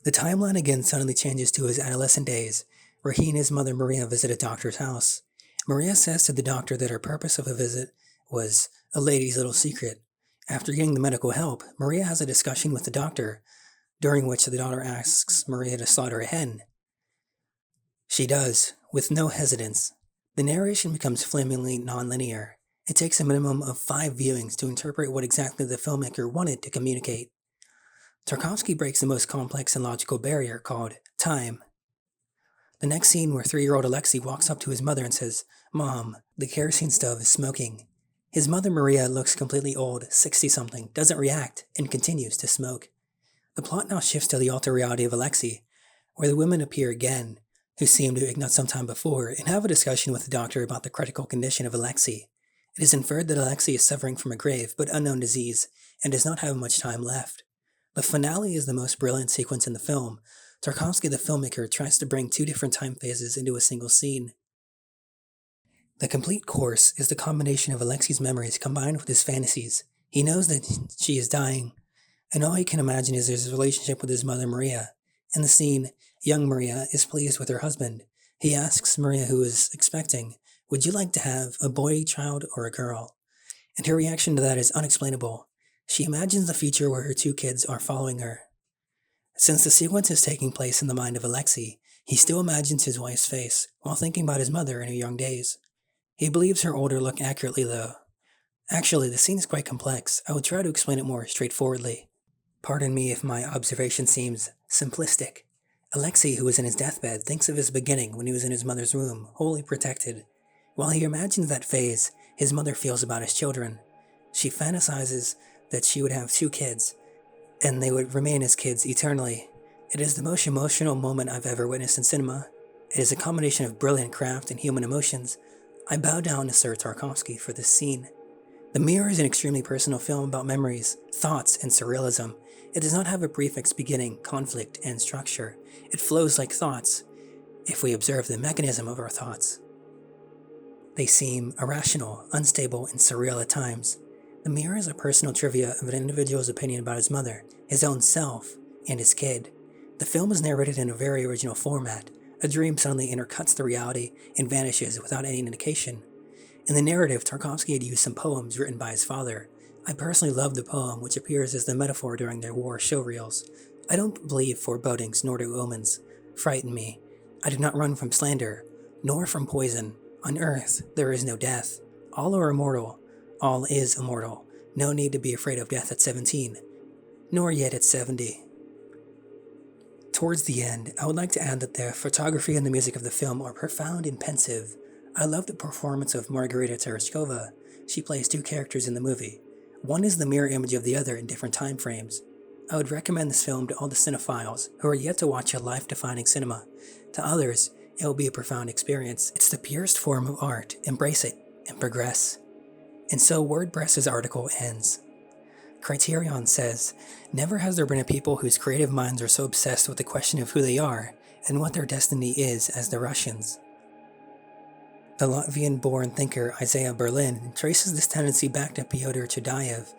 The timeline again suddenly changes to his adolescent days, where he and his mother Maria visit a doctor's house. Maria says to the doctor that her purpose of a visit was a lady's little secret. After getting the medical help, Maria has a discussion with the doctor, during which the daughter asks Maria to slaughter a hen. She does, with no hesitance. The narration becomes flamingly non-linear. It takes a minimum of 5 viewings to interpret what exactly the filmmaker wanted to communicate. Tarkovsky breaks the most complex and logical barrier called time. The next scene where 3-year-old Alexei walks up to his mother and says, "Mom, the kerosene stove is smoking." His mother Maria looks completely old, 60-something, doesn't react, and continues to smoke. The plot now shifts to the alter reality of Alexei, where the women appear again, who seem to ignite some time before, and have a discussion with the doctor about the critical condition of Alexei. It is inferred that Alexei is suffering from a grave but unknown disease, and does not have much time left. The finale is the most brilliant sequence in the film. Tarkovsky, the filmmaker, tries to bring 2 different time phases into a single scene. The complete course is the combination of Alexei's memories combined with his fantasies. He knows that she is dying, and all he can imagine is his relationship with his mother Maria. In the scene, young Maria is pleased with her husband. He asks Maria, who is expecting, "Would you like to have a boy child or a girl?" And her reaction to that is unexplainable. She imagines the future where her 2 kids are following her. Since the sequence is taking place in the mind of Alexei, he still imagines his wife's face while thinking about his mother in her young days. He believes her older look accurately, though. Actually, the scene is quite complex. I will try to explain it more straightforwardly. Pardon me if my observation seems simplistic. Alexei, who is in his deathbed, thinks of his beginning when he was in his mother's womb, wholly protected. While he imagines that phase, his mother feels about his children. She fantasizes that she would have 2 kids, and they would remain as kids eternally. It is the most emotional moment I've ever witnessed in cinema. It is a combination of brilliant craft and human emotions. I bow down to Sir Tarkovsky for this scene. The Mirror is an extremely personal film about memories, thoughts, and surrealism. It does not have a prefix beginning, conflict, and structure. It flows like thoughts, if we observe the mechanism of our thoughts. They seem irrational, unstable, and surreal at times. The Mirror is a personal trivia of an individual's opinion about his mother, his own self, and his kid. The film is narrated in a very original format. A dream suddenly intercuts the reality and vanishes without any indication. In the narrative, Tarkovsky had used some poems written by his father. I personally love the poem, which appears as the metaphor during their war showreels. "I don't believe forebodings, nor do omens frighten me. I do not run from slander, nor from poison. On earth there is no death. All are immortal. All is immortal. No need to be afraid of death at 17, nor yet at 70. Towards the end, I would like to add that the photography and the music of the film are profound and pensive. I love the performance of Margarita Tereshkova. She plays 2 characters in the movie. One is the mirror image of the other in different time frames. I would recommend this film to all the cinephiles who are yet to watch a life-defining cinema. To others, it will be a profound experience. It's the purest form of art. Embrace it and progress. And so WordPress's article ends. Criterion says, "Never has there been a people whose creative minds are so obsessed with the question of who they are and what their destiny is as the Russians." The Latvian-born thinker Isaiah Berlin traces this tendency back to Pyotr Chadayev,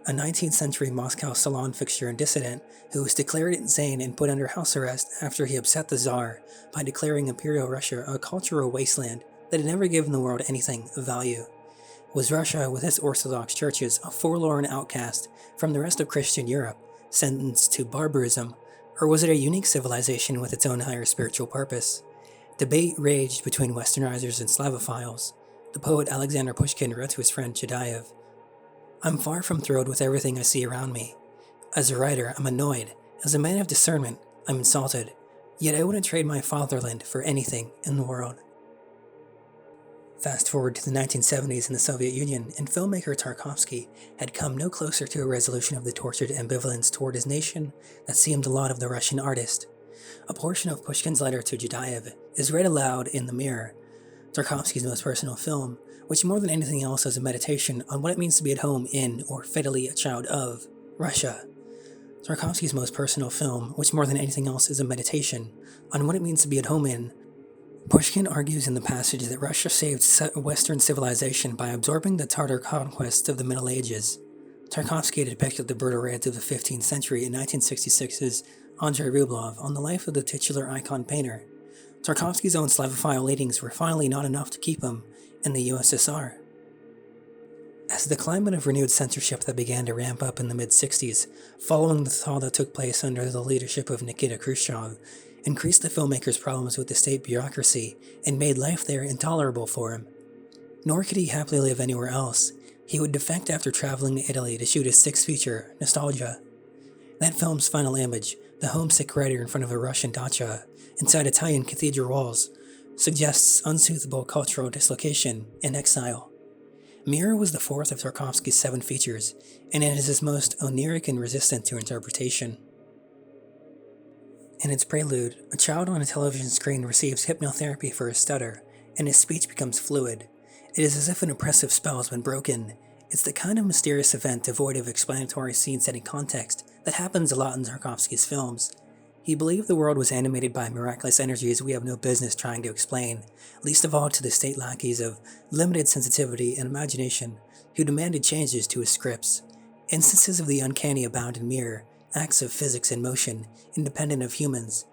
a 19th century Moscow salon fixture and dissident who was declared insane and put under house arrest after he upset the Tsar by declaring Imperial Russia a cultural wasteland that had never given the world anything of value. Was Russia, with its Orthodox churches, a forlorn outcast from the rest of Christian Europe, sentenced to barbarism, or was it a unique civilization with its own higher spiritual purpose? Debate raged between Westernizers and Slavophiles. The poet Alexander Pushkin wrote to his friend Chadayev, "I'm far from thrilled with everything I see around me. As a writer, I'm annoyed. As a man of discernment, I'm insulted. Yet I wouldn't trade my fatherland for anything in the world." Fast forward to the 1970s in the Soviet Union, and filmmaker Tarkovsky had come no closer to a resolution of the tortured ambivalence toward his nation that seemed the lot of the Russian artist. A portion of Pushkin's letter to Judaev is read aloud in The Mirror, Tarkovsky's most personal film, which more than anything else is a meditation on what it means to be at home in, or fatally a child of, Russia. Tarkovsky's most personal film, which more than anything else is a meditation on what it means to be at home in. Pushkin argues in the passage that Russia saved Western civilization by absorbing the Tatar conquests of the Middle Ages. Tarkovsky depicted the brutal raids of the 15th century in 1966's Andrei Rublev on the life of the titular icon painter. Tarkovsky's own Slavophile leanings were finally not enough to keep him in the USSR. As the climate of renewed censorship that began to ramp up in the mid-60s, following the thaw that took place under the leadership of Nikita Khrushchev, increased the filmmaker's problems with the state bureaucracy and made life there intolerable for him. Nor could he happily live anywhere else. He would defect after traveling to Italy to shoot his sixth feature, Nostalgia. That film's final image, the homesick writer in front of a Russian dacha, inside Italian cathedral walls, suggests unsoothable cultural dislocation and exile. Mirror was the fourth of Tarkovsky's 7 features, and it is his most oniric and resistant to interpretation. In its prelude, a child on a television screen receives hypnotherapy for his stutter, and his speech becomes fluid. It is as if an oppressive spell has been broken. It's the kind of mysterious event devoid of explanatory scene-setting context that happens a lot in Tarkovsky's films. He believed the world was animated by miraculous energies we have no business trying to explain, least of all to the state lackeys of limited sensitivity and imagination who demanded changes to his scripts. Instances of the uncanny abound in Mirror, acts of physics in motion, independent of humans.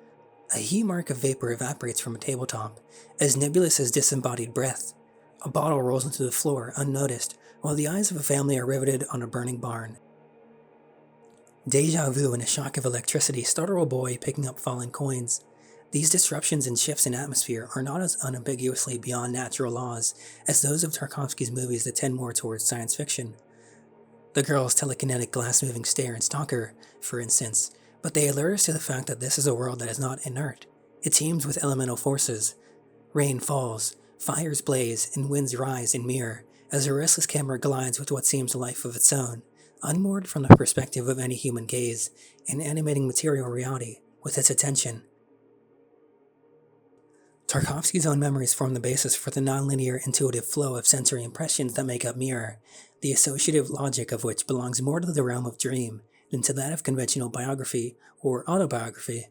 A heat mark of vapor evaporates from a tabletop, as nebulous as disembodied breath. A bottle rolls into the floor, unnoticed, while the eyes of a family are riveted on a burning barn. Deja vu and a shock of electricity startle a boy picking up fallen coins. These disruptions and shifts in atmosphere are not as unambiguously beyond natural laws as those of Tarkovsky's movies that tend more towards science fiction. The girl's telekinetic glass-moving stare in Stalker, for instance, but they alert us to the fact that this is a world that is not inert. It teems with elemental forces. Rain falls, fires blaze, and winds rise in Mirror as a restless camera glides with what seems a life of its own, unmoored from the perspective of any human gaze, and animating material reality with its attention. Tarkovsky's own memories form the basis for the nonlinear intuitive flow of sensory impressions that make up Mirror, the associative logic of which belongs more to the realm of dream than to that of conventional biography or autobiography.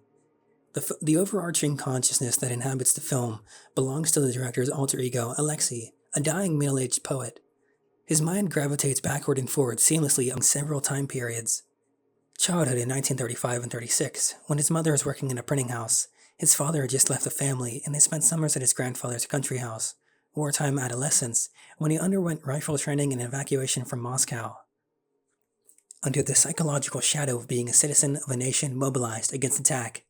The overarching consciousness that inhabits the film belongs to the director's alter ego, Alexei, a dying middle-aged poet. His mind gravitates backward and forward seamlessly among several time periods. Childhood in 1935 and 36, when his mother was working in a printing house. His father had just left the family, and they spent summers at his grandfather's country house. Wartime adolescence, when he underwent rifle training and evacuation from Moscow. Under the psychological shadow of being a citizen of a nation mobilized against attack.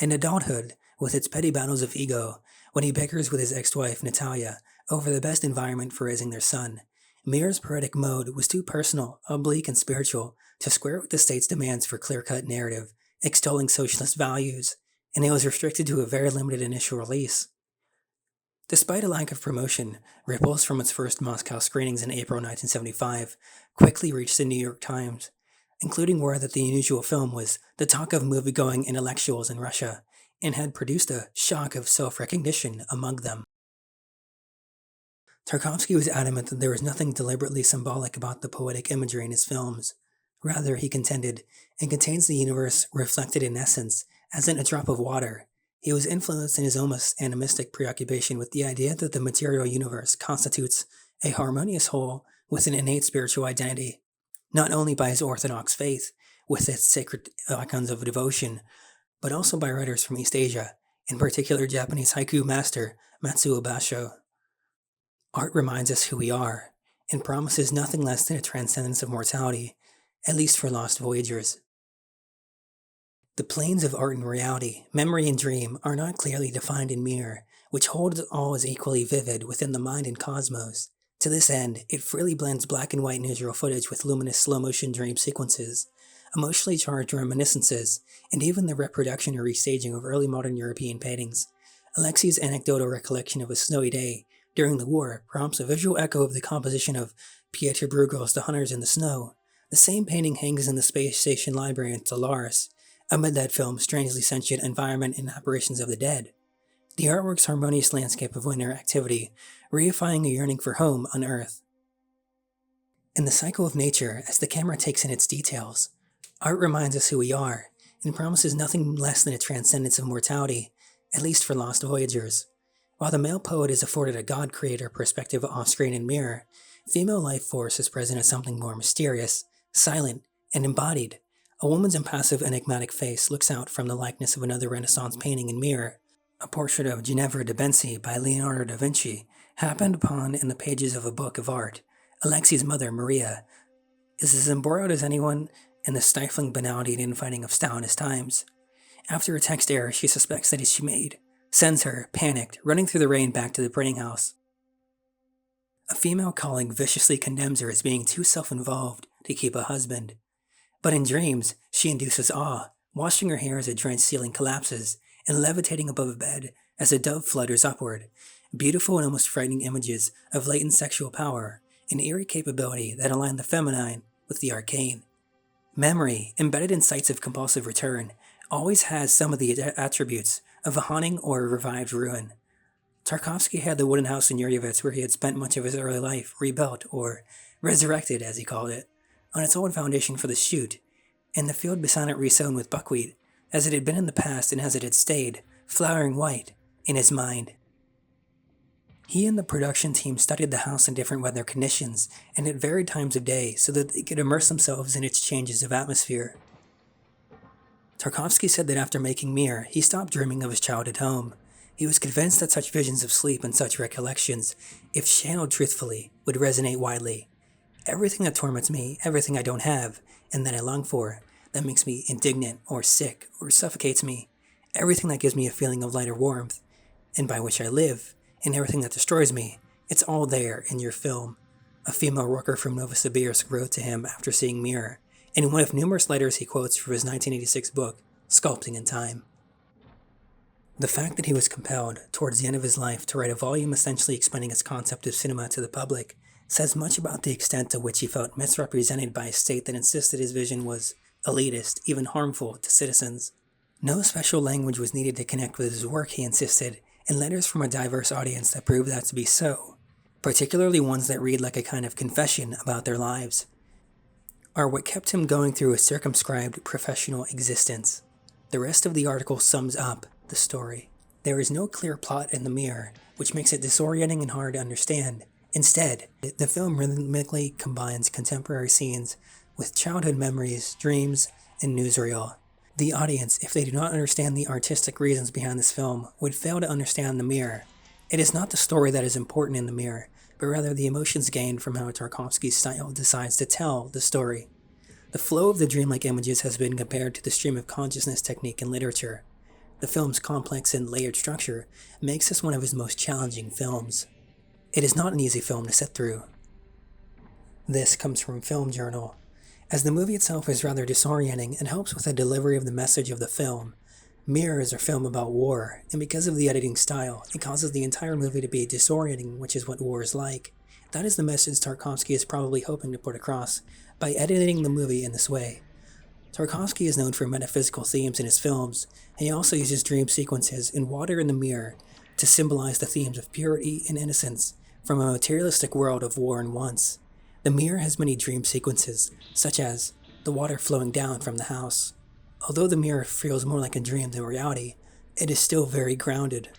And adulthood, with its petty battles of ego, when he bickers with his ex-wife, Natalia, over the best environment for raising their son. Mirror's poetic mode was too personal, oblique, and spiritual to square with the state's demands for clear-cut narrative, extolling socialist values, and it was restricted to a very limited initial release. Despite a lack of promotion, ripples from its first Moscow screenings in April 1975 quickly reached the New York Times, including word that the unusual film was the talk of movie-going intellectuals in Russia, and had produced a shock of self-recognition among them. Tarkovsky was adamant that there was nothing deliberately symbolic about the poetic imagery in his films. Rather, he contended, it contains the universe reflected in essence, as in a drop of water. He was influenced in his almost animistic preoccupation with the idea that the material universe constitutes a harmonious whole with an innate spiritual identity, not only by his orthodox faith, with its sacred icons of devotion, but also by writers from East Asia, in particular Japanese haiku master Matsuo Basho. Art reminds us who we are, and promises nothing less than a transcendence of mortality, at least for lost voyagers. The planes of art and reality, memory and dream, are not clearly defined in Mirror, which holds all as equally vivid within the mind and cosmos. To this end, it freely blends black and white newsreel footage with luminous slow-motion dream sequences, emotionally charged reminiscences, and even the reproduction or restaging of early modern European paintings. Alexei's anecdotal recollection of a snowy day during the war prompts a visual echo of the composition of Pieter Bruegel's The Hunters in the Snow. The same painting hangs in the Space Station Library in Solaris, amid that film's strangely sentient environment and apparitions of the dead. The artwork's harmonious landscape of winter activity, reifying a yearning for home on Earth. In the cycle of nature, as the camera takes in its details, art reminds us who we are, and promises nothing less than a transcendence of mortality, at least for lost voyagers. While the male poet is afforded a god-creator perspective off-screen and mirror, female life force is present as something more mysterious, silent, and embodied. A woman's impassive, enigmatic face looks out from the likeness of another Renaissance painting and mirror. A portrait of Ginevra de' Benci by Leonardo da Vinci happened upon in the pages of a book of art. Alexei's mother, Maria, is as embroiled as anyone in the stifling banality and infighting of Stalinist times. After a text error she suspects that she made, sends her, panicked, running through the rain back to the printing house. A female colleague viciously condemns her as being too self-involved to keep a husband. But in dreams, she induces awe, washing her hair as a drenched ceiling collapses, and levitating above a bed as a dove flutters upward. Beautiful and almost frightening images of latent sexual power, an eerie capability that align the feminine with the arcane. Memory, embedded in sites of compulsive return, always has some of the attributes of a haunting or a revived ruin. Tarkovsky had the wooden house in Yurevitz where he had spent much of his early life rebuilt, or resurrected as he called it, on its old foundation for the shoot, and the field beside it resown with buckwheat, as it had been in the past and as it had stayed, flowering white, in his mind. He and the production team studied the house in different weather conditions and at varied times of day so that they could immerse themselves in its changes of atmosphere. Tarkovsky said that after making Mir, he stopped dreaming of his childhood home. He was convinced that such visions of sleep and such recollections, if channeled truthfully, would resonate widely. Everything that torments me, everything I don't have, and that I long for, that makes me indignant or sick or suffocates me, everything that gives me a feeling of light or warmth, and by which I live, and everything that destroys me, it's all there in your film, a female worker from Novosibirsk wrote to him after seeing Mir, in one of numerous letters he quotes from his 1986 book, Sculpting in Time. The fact that he was compelled, towards the end of his life, to write a volume essentially explaining his concept of cinema to the public says much about the extent to which he felt misrepresented by a state that insisted his vision was elitist, even harmful to citizens. No special language was needed to connect with his work, he insisted, and letters from a diverse audience that proved that to be so, particularly ones that read like a kind of confession about their lives, are what kept him going through a circumscribed professional existence. The rest of the article sums up the story. There is no clear plot in the Mirror, which makes it disorienting and hard to understand. Instead, the film rhythmically combines contemporary scenes with childhood memories, dreams, and newsreel. The audience, if they do not understand the artistic reasons behind this film, would fail to understand the Mirror. It is not the story that is important in the Mirror, but rather the emotions gained from how Tarkovsky's style decides to tell the story. The flow of the dreamlike images has been compared to the stream of consciousness technique in literature. The film's complex and layered structure makes this one of his most challenging films. It is not an easy film to sit through. This comes from Film Journal. As the movie itself is rather disorienting and helps with the delivery of the message of the film, Mirror is a film about war, and because of the editing style, it causes the entire movie to be disorienting, which is what war is like. That is the message Tarkovsky is probably hoping to put across by editing the movie in this way. Tarkovsky is known for metaphysical themes in his films, and he also uses dream sequences in Water in the Mirror to symbolize the themes of purity and innocence from a materialistic world of war and wants. The Mirror has many dream sequences, such as the water flowing down from the house. Although the Mirror feels more like a dream than reality, it is still very grounded.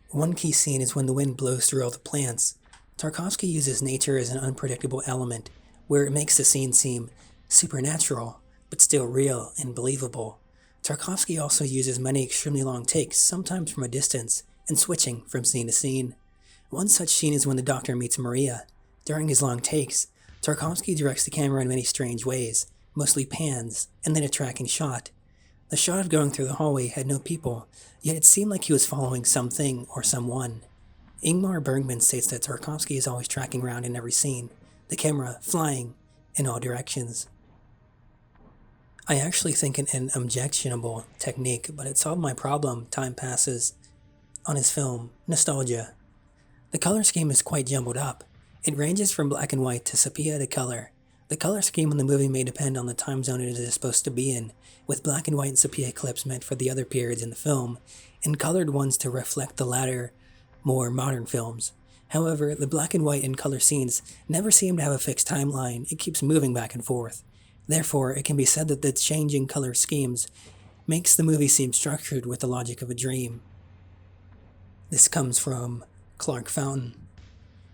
One key scene is when the wind blows through all the plants. Tarkovsky uses nature as an unpredictable element, where it makes the scene seem supernatural, but still real and believable. Tarkovsky also uses many extremely long takes, sometimes from a distance, and switching from scene to scene. One such scene is when the doctor meets Maria. During his long takes, Tarkovsky directs the camera in many strange ways, mostly pans, and then a tracking shot. The shot of going through the hallway had no people, yet it seemed like he was following something or someone. Ingmar Bergman states that Tarkovsky is always tracking around in every scene, the camera flying in all directions. I actually think an objectionable technique, but it solved my problem, time passes, on his film, Nostalgia. The color scheme is quite jumbled up. It ranges from black and white to sepia to color. The color scheme in the movie may depend on the time zone it is supposed to be in, with black and white and sepia clips meant for the other periods in the film, and colored ones to reflect the latter, more modern films. However, the black and white and color scenes never seem to have a fixed timeline. It keeps moving back and forth. Therefore, it can be said that the changing color schemes makes the movie seem structured with the logic of a dream. This comes from Clark Fountain.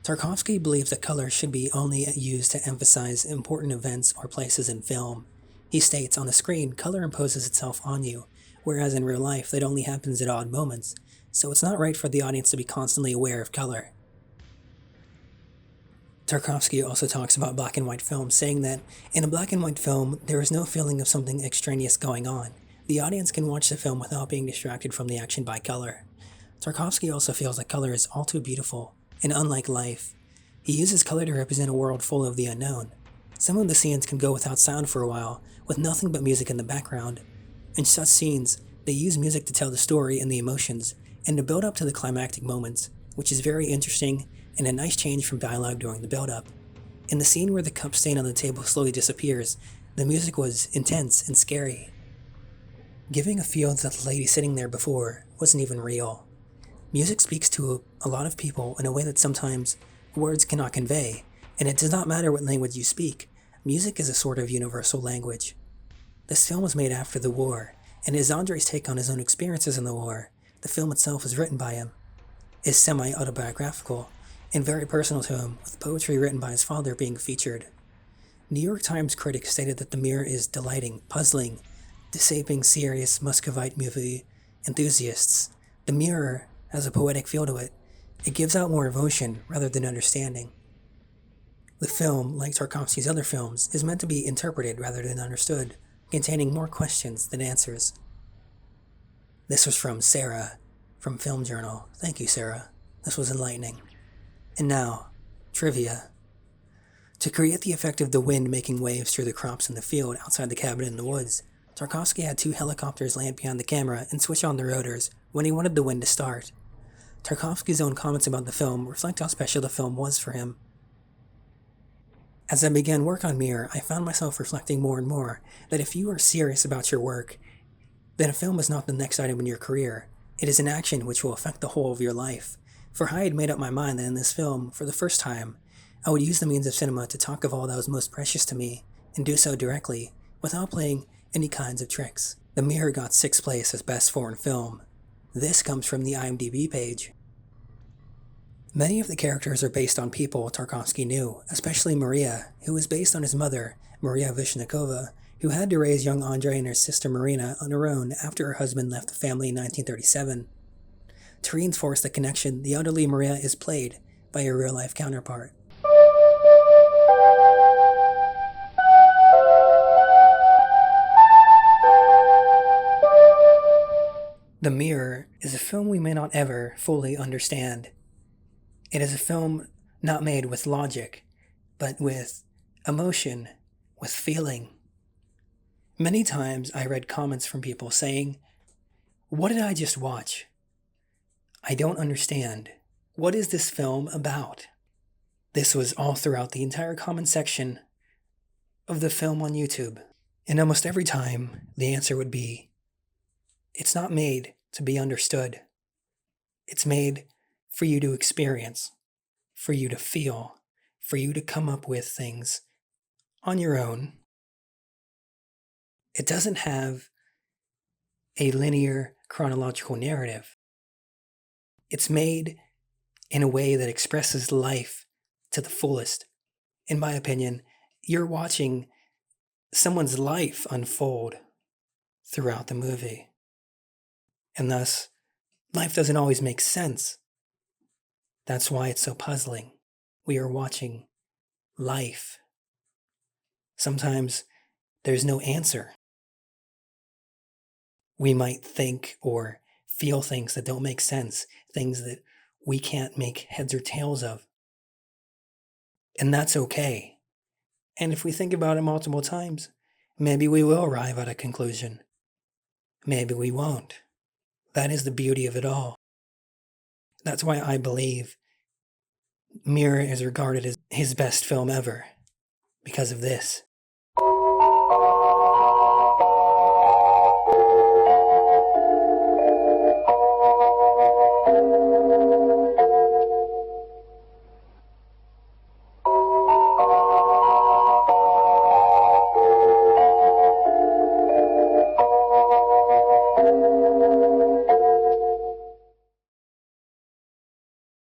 Tarkovsky believes that color should be only used to emphasize important events or places in film. He states, on the screen, color imposes itself on you, whereas in real life, that only happens at odd moments, so it's not right for the audience to be constantly aware of color. Tarkovsky also talks about black and white films, saying that in a black and white film, there is no feeling of something extraneous going on. The audience can watch the film without being distracted from the action by color. Tarkovsky also feels that color is all too beautiful, and unlike life, he uses color to represent a world full of the unknown. Some of the scenes can go without sound for a while, with nothing but music in the background. In such scenes, they use music to tell the story and the emotions, and to build up to the climactic moments, which is very interesting and a nice change from dialogue during the build-up. In the scene where the cup stain on the table slowly disappears, the music was intense and scary, giving a feel that the lady sitting there before wasn't even real. Music speaks to a lot of people in a way that sometimes words cannot convey, and it does not matter what language you speak. Music is a sort of universal language. This film was made after the war, and is Andrei's take on his own experiences in the war. The film itself is written by him, is semi-autobiographical, and very personal to him, with poetry written by his father being featured. New York Times critics stated that The Mirror is delighting, puzzling, dissaping serious Muscovite movie enthusiasts. The Mirror has a poetic feel to it. It gives out more emotion rather than understanding. The film, like Tarkovsky's other films, is meant to be interpreted rather than understood, containing more questions than answers. This was from Sarah, from Film Journal. Thank you, Sarah. This was enlightening. And now, trivia. To create the effect of the wind making waves through the crops in the field outside the cabin in the woods, Tarkovsky had 2 helicopters land behind the camera and switch on the rotors when he wanted the wind to start. Tarkovsky's own comments about the film reflect how special the film was for him. As I began work on Mirror, I found myself reflecting more and more that if you are serious about your work, then a film is not the next item in your career. It is an action which will affect the whole of your life. For I had made up my mind that in this film, for the first time, I would use the means of cinema to talk of all that was most precious to me, and do so directly, without playing any kinds of tricks. The Mirror got 6th place as Best Foreign Film. This comes from the IMDb page. Many of the characters are based on people Tarkovsky knew, especially Maria, who was based on his mother, Maria Vishnikova, who had to raise young Andrei and her sister Marina on her own after her husband left the family in 1937. To reinforce the connection, the elderly Maria is played by a real-life counterpart. The Mirror is a film we may not ever fully understand. It is a film not made with logic, but with emotion, with feeling. Many times I read comments from people saying, "What did I just watch? I don't understand. What is this film about?" This was all throughout the entire comment section of the film on YouTube. And almost every time, the answer would be, it's not made to be understood. It's made for you to experience, for you to feel, for you to come up with things on your own. It doesn't have a linear chronological narrative. It's made in a way that expresses life to the fullest. In my opinion, you're watching someone's life unfold throughout the movie. And thus, life doesn't always make sense. That's why it's so puzzling. We are watching life. Sometimes there's no answer. We might think or feel things that don't make sense, things that we can't make heads or tails of. And that's okay. And if we think about it multiple times, maybe we will arrive at a conclusion. Maybe we won't. That is the beauty of it all. That's why I believe Mirror is regarded as his best film ever because of this.